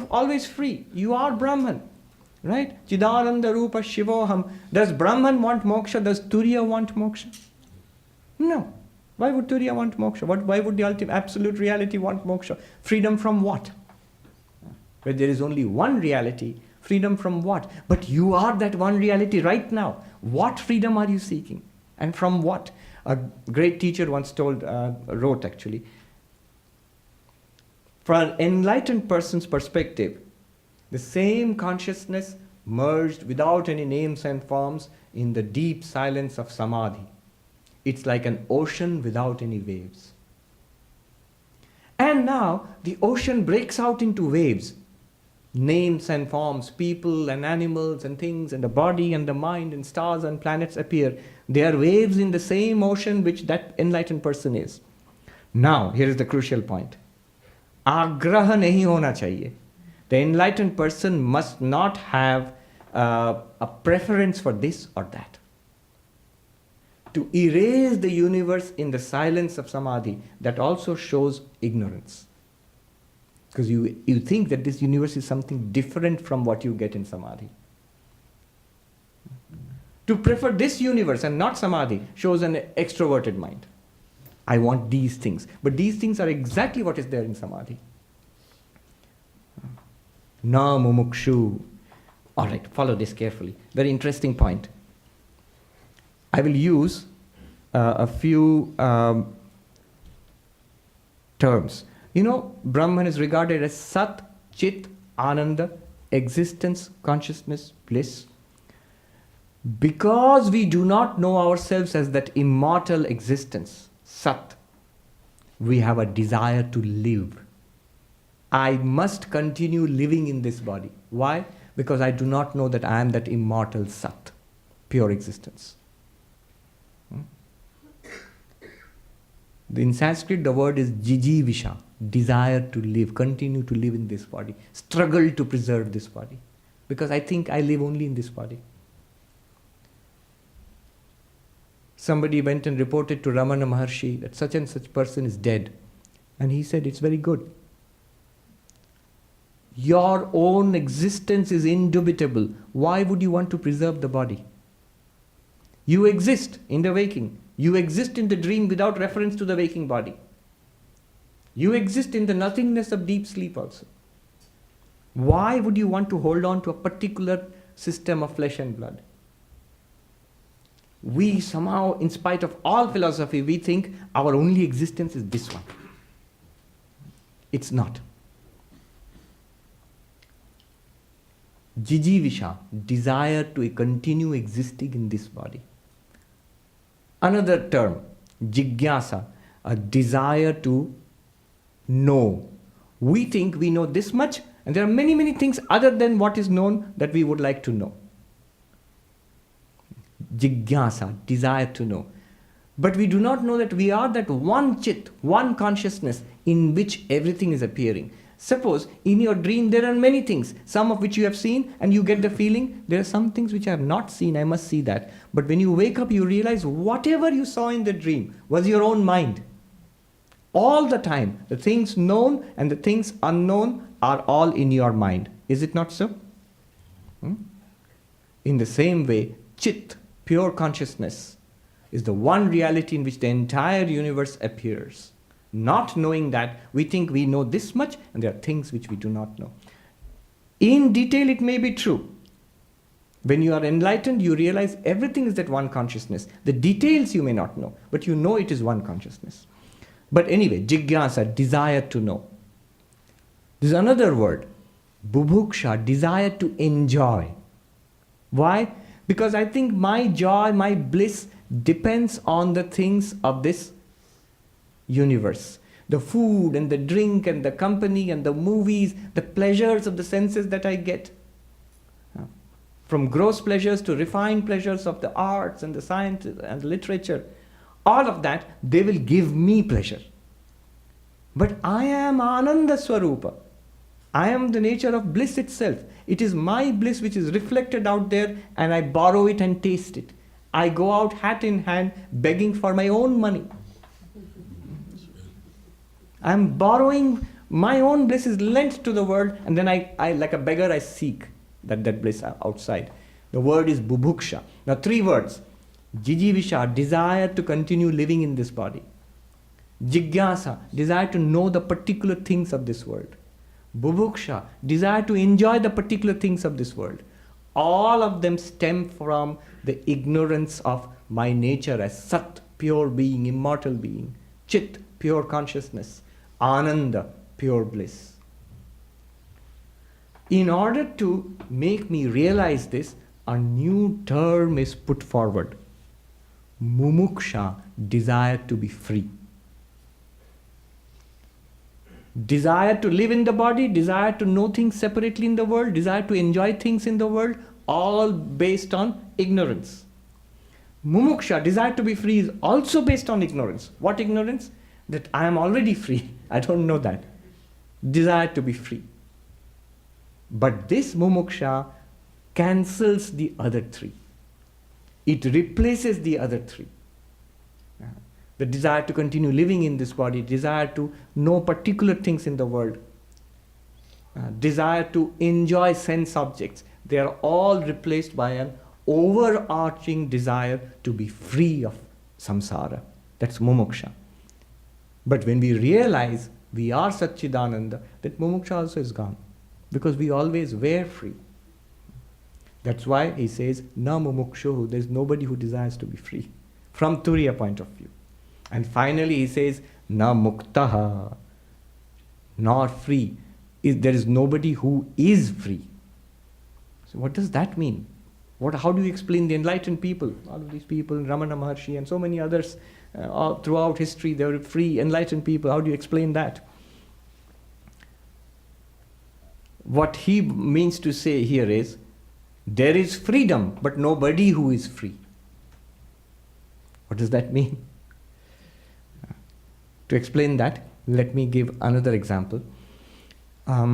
always free. You are Brahman. Right? Chidananda Rupa Shivoham. Does Brahman want moksha? Does Turiya want moksha? No. Why would Turiya want moksha? Why would the ultimate absolute reality want moksha? Freedom from what? Where there is only one reality, freedom from what? But you are that one reality right now. What freedom are you seeking? And from what? A great teacher once wrote actually, from an enlightened person's perspective, the same consciousness merged without any names and forms in the deep silence of samadhi. It's like an ocean without any waves. And now the ocean breaks out into waves. Names and forms, people and animals and things and the body and the mind and stars and planets appear. They are waves in the same ocean which that enlightened person is. Now, here is the crucial point. Agraha nahi hona chahiye. The enlightened person must not have a preference for this or that. To erase the universe in the silence of samadhi, that also shows ignorance. Because you think that this universe is something different from what you get in samadhi. To prefer this universe and not samadhi shows an extroverted mind. I want these things. But these things are exactly what is there in samadhi. Na mumukshu. All right, follow this carefully. Very interesting point. I will use a few terms. You know, Brahman is regarded as Sat, Chit, Ananda, existence, consciousness, bliss. Because we do not know ourselves as that immortal existence, Sat, we have a desire to live. I must continue living in this body. Why? Because I do not know that I am that immortal Sat, pure existence. In Sanskrit, the word is jijivisha, desire to live, continue to live in this body, struggle to preserve this body. Because I think I live only in this body. Somebody went and reported to Ramana Maharshi that such and such person is dead. And he said, it's very good. Your own existence is indubitable. Why would you want to preserve the body? You exist in the waking. You exist in the dream without reference to the waking body. You exist in the nothingness of deep sleep also. Why would you want to hold on to a particular system of flesh and blood? We somehow, in spite of all philosophy, we think our only existence is this one. It's not. Jijivisha, desire to continue existing in this body. Another term, jigyasa, a desire to know. We think we know this much, and there are many, many things other than what is known that we would like to know. Jigyasa, desire to know. But we do not know that we are that one chit, one consciousness in which everything is appearing. Suppose in your dream there are many things, some of which you have seen, and you get the feeling there are some things which I have not seen, I must see that. But when you wake up, you realize whatever you saw in the dream was your own mind. All the time, the things known and the things unknown are all in your mind. Is it not so? In the same way, Chit, pure consciousness, is the one reality in which the entire universe appears. Not knowing that, we think we know this much, and there are things which we do not know. In detail, it may be true. When you are enlightened, you realize everything is that one consciousness. The details you may not know, but you know it is one consciousness. But anyway, jigyasa, desire to know. There's another word, bubhuksha, desire to enjoy. Why? Because I think my joy, my bliss depends on the things of this universe. The food and the drink and the company and the movies, the pleasures of the senses that I get. From gross pleasures to refined pleasures of the arts and the science and literature. All of that, they will give me pleasure. But I am Ananda Swarupa. I am the nature of bliss itself. It is my bliss which is reflected out there, and I borrow it and taste it. I go out hat in hand begging for my own money. I am borrowing my own bliss is lent to the world, and then I like a beggar, I seek that bliss outside. The word is bubhuksha. Now 3 words. Jijivisha, desire to continue living in this body. Jigyasa, desire to know the particular things of this world. Bubhuksha, desire to enjoy the particular things of this world. All of them stem from the ignorance of my nature as Sat, pure being, immortal being. Chit, pure consciousness. Ananda, pure bliss. In order to make me realize this, a new term is put forward. Mumuksha, desire to be free. Desire to live in the body, desire to know things separately in the world, desire to enjoy things in the world, all based on ignorance. Mumuksha, desire to be free, is also based on ignorance. What ignorance? That I am already free. I don't know that. Desire to be free. But this mumuksha cancels the other 3. It replaces the other 3. The desire to continue living in this body, desire to know particular things in the world, desire to enjoy sense objects, they are all replaced by an overarching desire to be free of samsara. That's mumuksha. But when we realize we are Satchidananda, that mumuksha also is gone. Because we always were free. That's why he says, na mumukshu, there is nobody who desires to be free. From Turiya point of view. And finally he says, na muktaha, not free. There is nobody who is free. So what does that mean? How do you explain the enlightened people? All of these people, Ramana Maharshi and so many others, all throughout history, they were free, enlightened people. How do you explain that? What he means to say here is, there is freedom, but nobody who is free. What does that mean? To explain that, let me give another example. I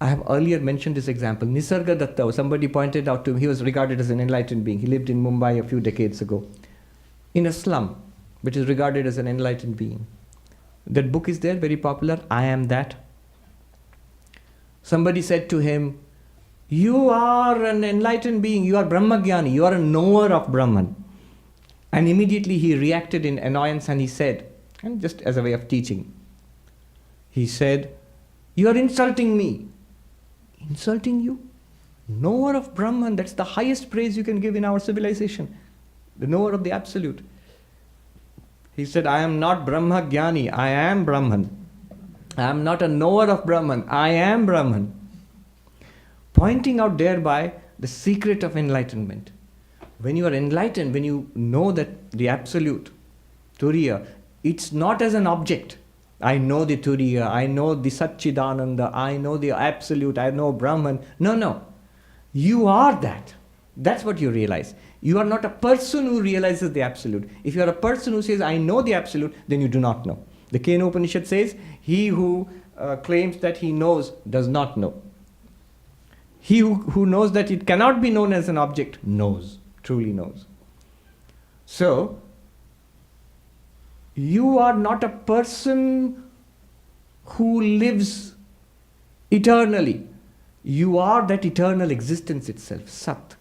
have earlier mentioned this example. Nisarga Datta, somebody pointed out to him, he was regarded as an enlightened being. He lived in Mumbai a few decades ago. In a slum, which is regarded as an enlightened being. That book is there, very popular, I Am That. Somebody said to him, you are an enlightened being, you are Brahmagyani, you are a knower of Brahman. And immediately he reacted in annoyance and he said, and just as a way of teaching, he said, you are insulting me. Insulting you? Knower of Brahman, that's the highest praise you can give in our civilization. The knower of the Absolute. He said, I am not Brahmagyani, I am Brahman. I am not a knower of Brahman, I am Brahman. Pointing out thereby the secret of enlightenment. When you are enlightened, when you know that the Absolute, Turiya, it's not as an object. I know the Turiya, I know the Satchidananda, I know the Absolute, I know Brahman. No. You are that. That's what you realize. You are not a person who realizes the Absolute. If you are a person who says, I know the Absolute, then you do not know. The Kena Upanishad says, he who claims that he knows does not know. He who knows that it cannot be known as an object knows, truly knows. So, you are not a person who lives eternally. You are that eternal existence itself, Sat.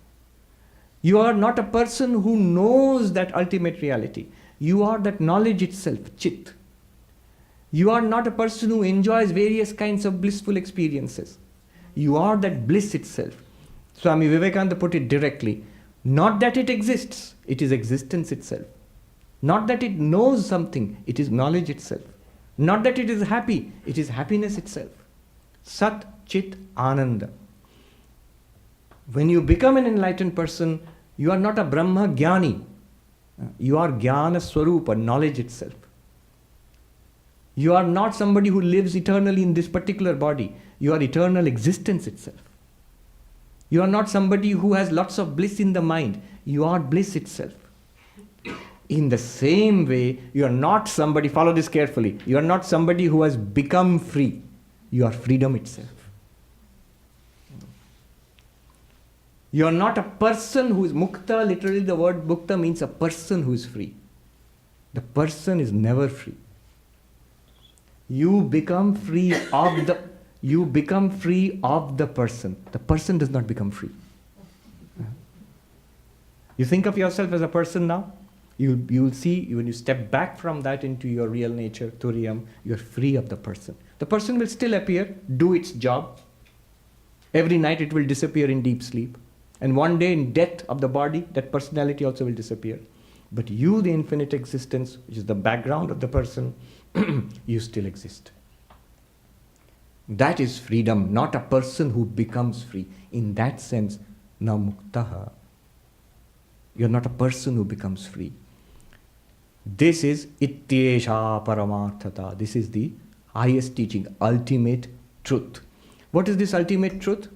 You are not a person who knows that ultimate reality. You are that knowledge itself, Chit. You are not a person who enjoys various kinds of blissful experiences. You are that bliss itself. Swami Vivekananda put it directly. Not that it exists, it is existence itself. Not that it knows something, it is knowledge itself. Not that it is happy, it is happiness itself. Sat, Chit, Ananda. When you become an enlightened person, you are not a Brahma Jnani. You are Jnana Swarupa, knowledge itself. You are not somebody who lives eternally in this particular body. You are eternal existence itself. You are not somebody who has lots of bliss in the mind. You are bliss itself. In the same way, you are not somebody, follow this carefully, you are not somebody who has become free. You are freedom itself. You are not a person who is mukta. Literally the word mukta means a person who is free. The person is never free. You become free of the person. The person does not become free. You think of yourself as a person now, you will see when you step back from that into your real nature, Turiyam, you are free of the person. The person will still appear, do its job. Every night it will disappear in deep sleep. And one day in death of the body, that personality also will disappear. But you, the infinite existence, which is the background of the person, you still exist. That is freedom, not a person who becomes free. In that sense, na muktaha. You're not a person who becomes free. This is ityesha paramarthata. This is the highest teaching, ultimate truth. What is this ultimate truth?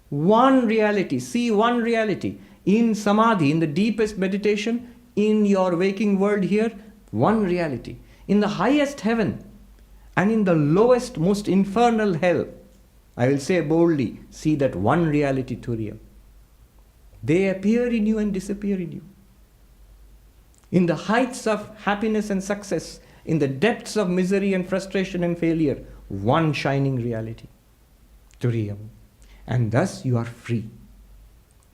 One reality. See one reality. In samadhi, in the deepest meditation, in your waking world here, one reality. In the highest heaven and in the lowest, most infernal hell, I will say boldly, see that one reality, Turiya. They appear in you and disappear in you. In the heights of happiness and success, in the depths of misery and frustration and failure, one shining reality, Turiya. And thus you are free.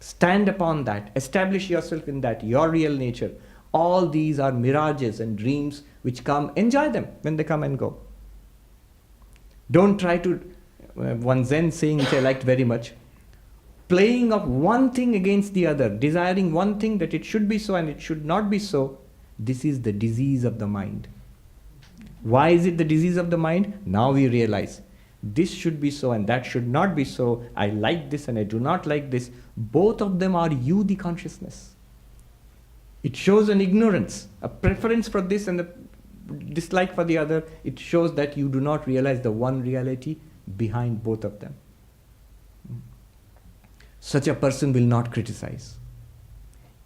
Stand upon that. Establish yourself in that, your real nature. All these are mirages and dreams which come. Enjoy them when they come and go. Don't try to, one Zen saying which I liked very much, playing of one thing against the other, desiring one thing that it should be so and it should not be so. This is the disease of the mind. Why is it the disease of the mind? Now we realize. This should be so and that should not be so. I like this and I do not like this. Both of them are you, the consciousness. It shows an ignorance, a preference for this and a dislike for the other. It shows that you do not realize the one reality behind both of them. Such a person will not criticize.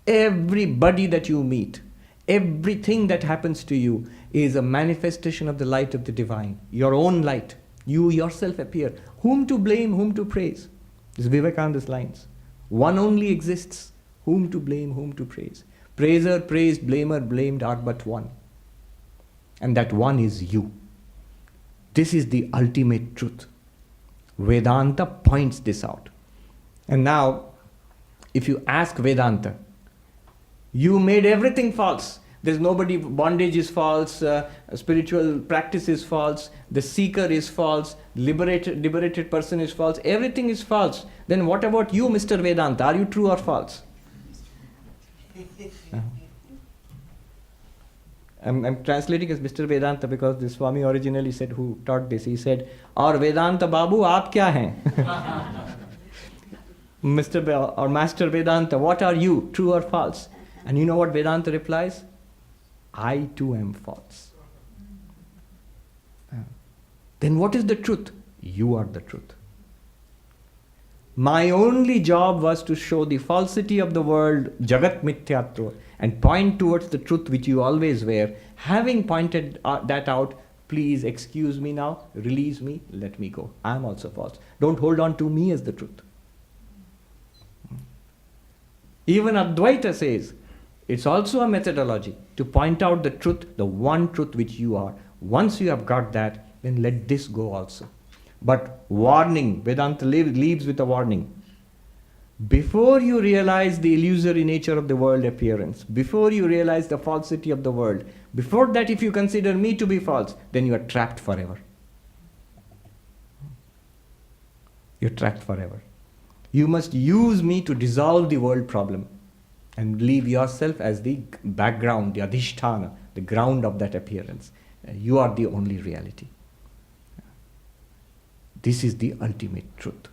Everybody that you meet, everything that happens to you is a manifestation of the light of the divine, your own light. You yourself appear. Whom to blame, whom to praise? This is Vivekananda's lines. One only exists. Whom to blame, whom to praise? Praiser, praised, blamer, blamed are but one. And that one is you. This is the ultimate truth. Vedanta points this out. And now, if you ask Vedanta, you made everything false. There's nobody, bondage is false, spiritual practice is false, the seeker is false, liberated person is false, everything is false. Then what about you, Mr. Vedanta? Are you true or false? I'm translating as Mr. Vedanta because the Swami originally said, who taught this, he said, "Aur Vedanta Babu, aap kya hain?" Or Master Vedanta, what are you, true or false? And you know what Vedanta replies? I too am false. Then what is the truth? You are the truth. My only job was to show the falsity of the world, Jagat Mithyatva, and point towards the truth which you always were. Having pointed that out, please excuse me now, release me, let me go. I am also false. Don't hold on to me as the truth. Even Advaita says, it's also a methodology to point out the truth, the one truth which you are. Once you have got that, then let this go also. But warning, Vedanta leaves with a warning. Before you realize the illusory nature of the world appearance, before you realize the falsity of the world, before that if you consider me to be false, then you are trapped forever. You're trapped forever. You must use me to dissolve the world problem and leave yourself as the background, the adhisthana, the ground of that appearance. You are the only reality. This is the ultimate truth.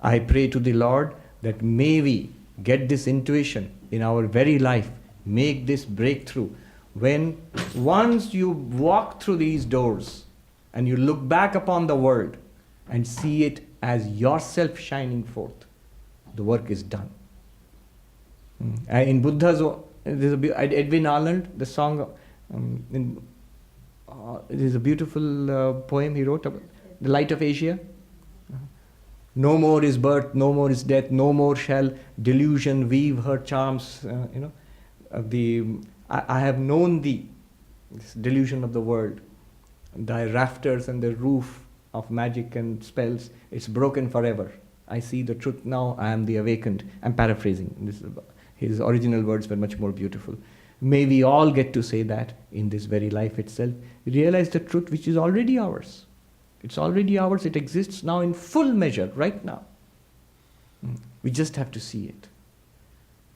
I pray to the Lord that may we get this intuition in our very life, make this breakthrough. When once you walk through these doors and you look back upon the world and see it as yourself shining forth, the work is done. In Buddha's, there's Edwin Arnold, the song, It is a beautiful poem he wrote about the light of Asia. No more is birth, no more is death, no more shall delusion weave her charms. I have known thee, this delusion of the world. Thy rafters and the roof of magic and spells, it's broken forever. I see the truth now, I am the awakened. I'm paraphrasing. His original words were much more beautiful. May we all get to say that in this very life itself. Realize the truth which is already ours. It's already ours. It exists now in full measure, right now. We just have to see it.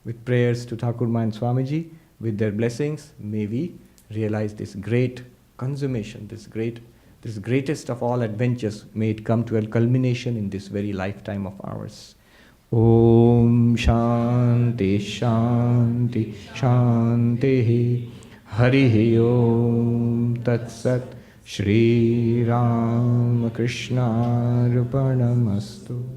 With prayers to Thakurma and Swamiji, with their blessings, may we realize this great consummation, this greatest of all adventures. May it come to a culmination in this very lifetime of ours. Om Shanti Shanti Shanti Harihi Om Tat Sat Shri Ram Krishna Arpanamastu.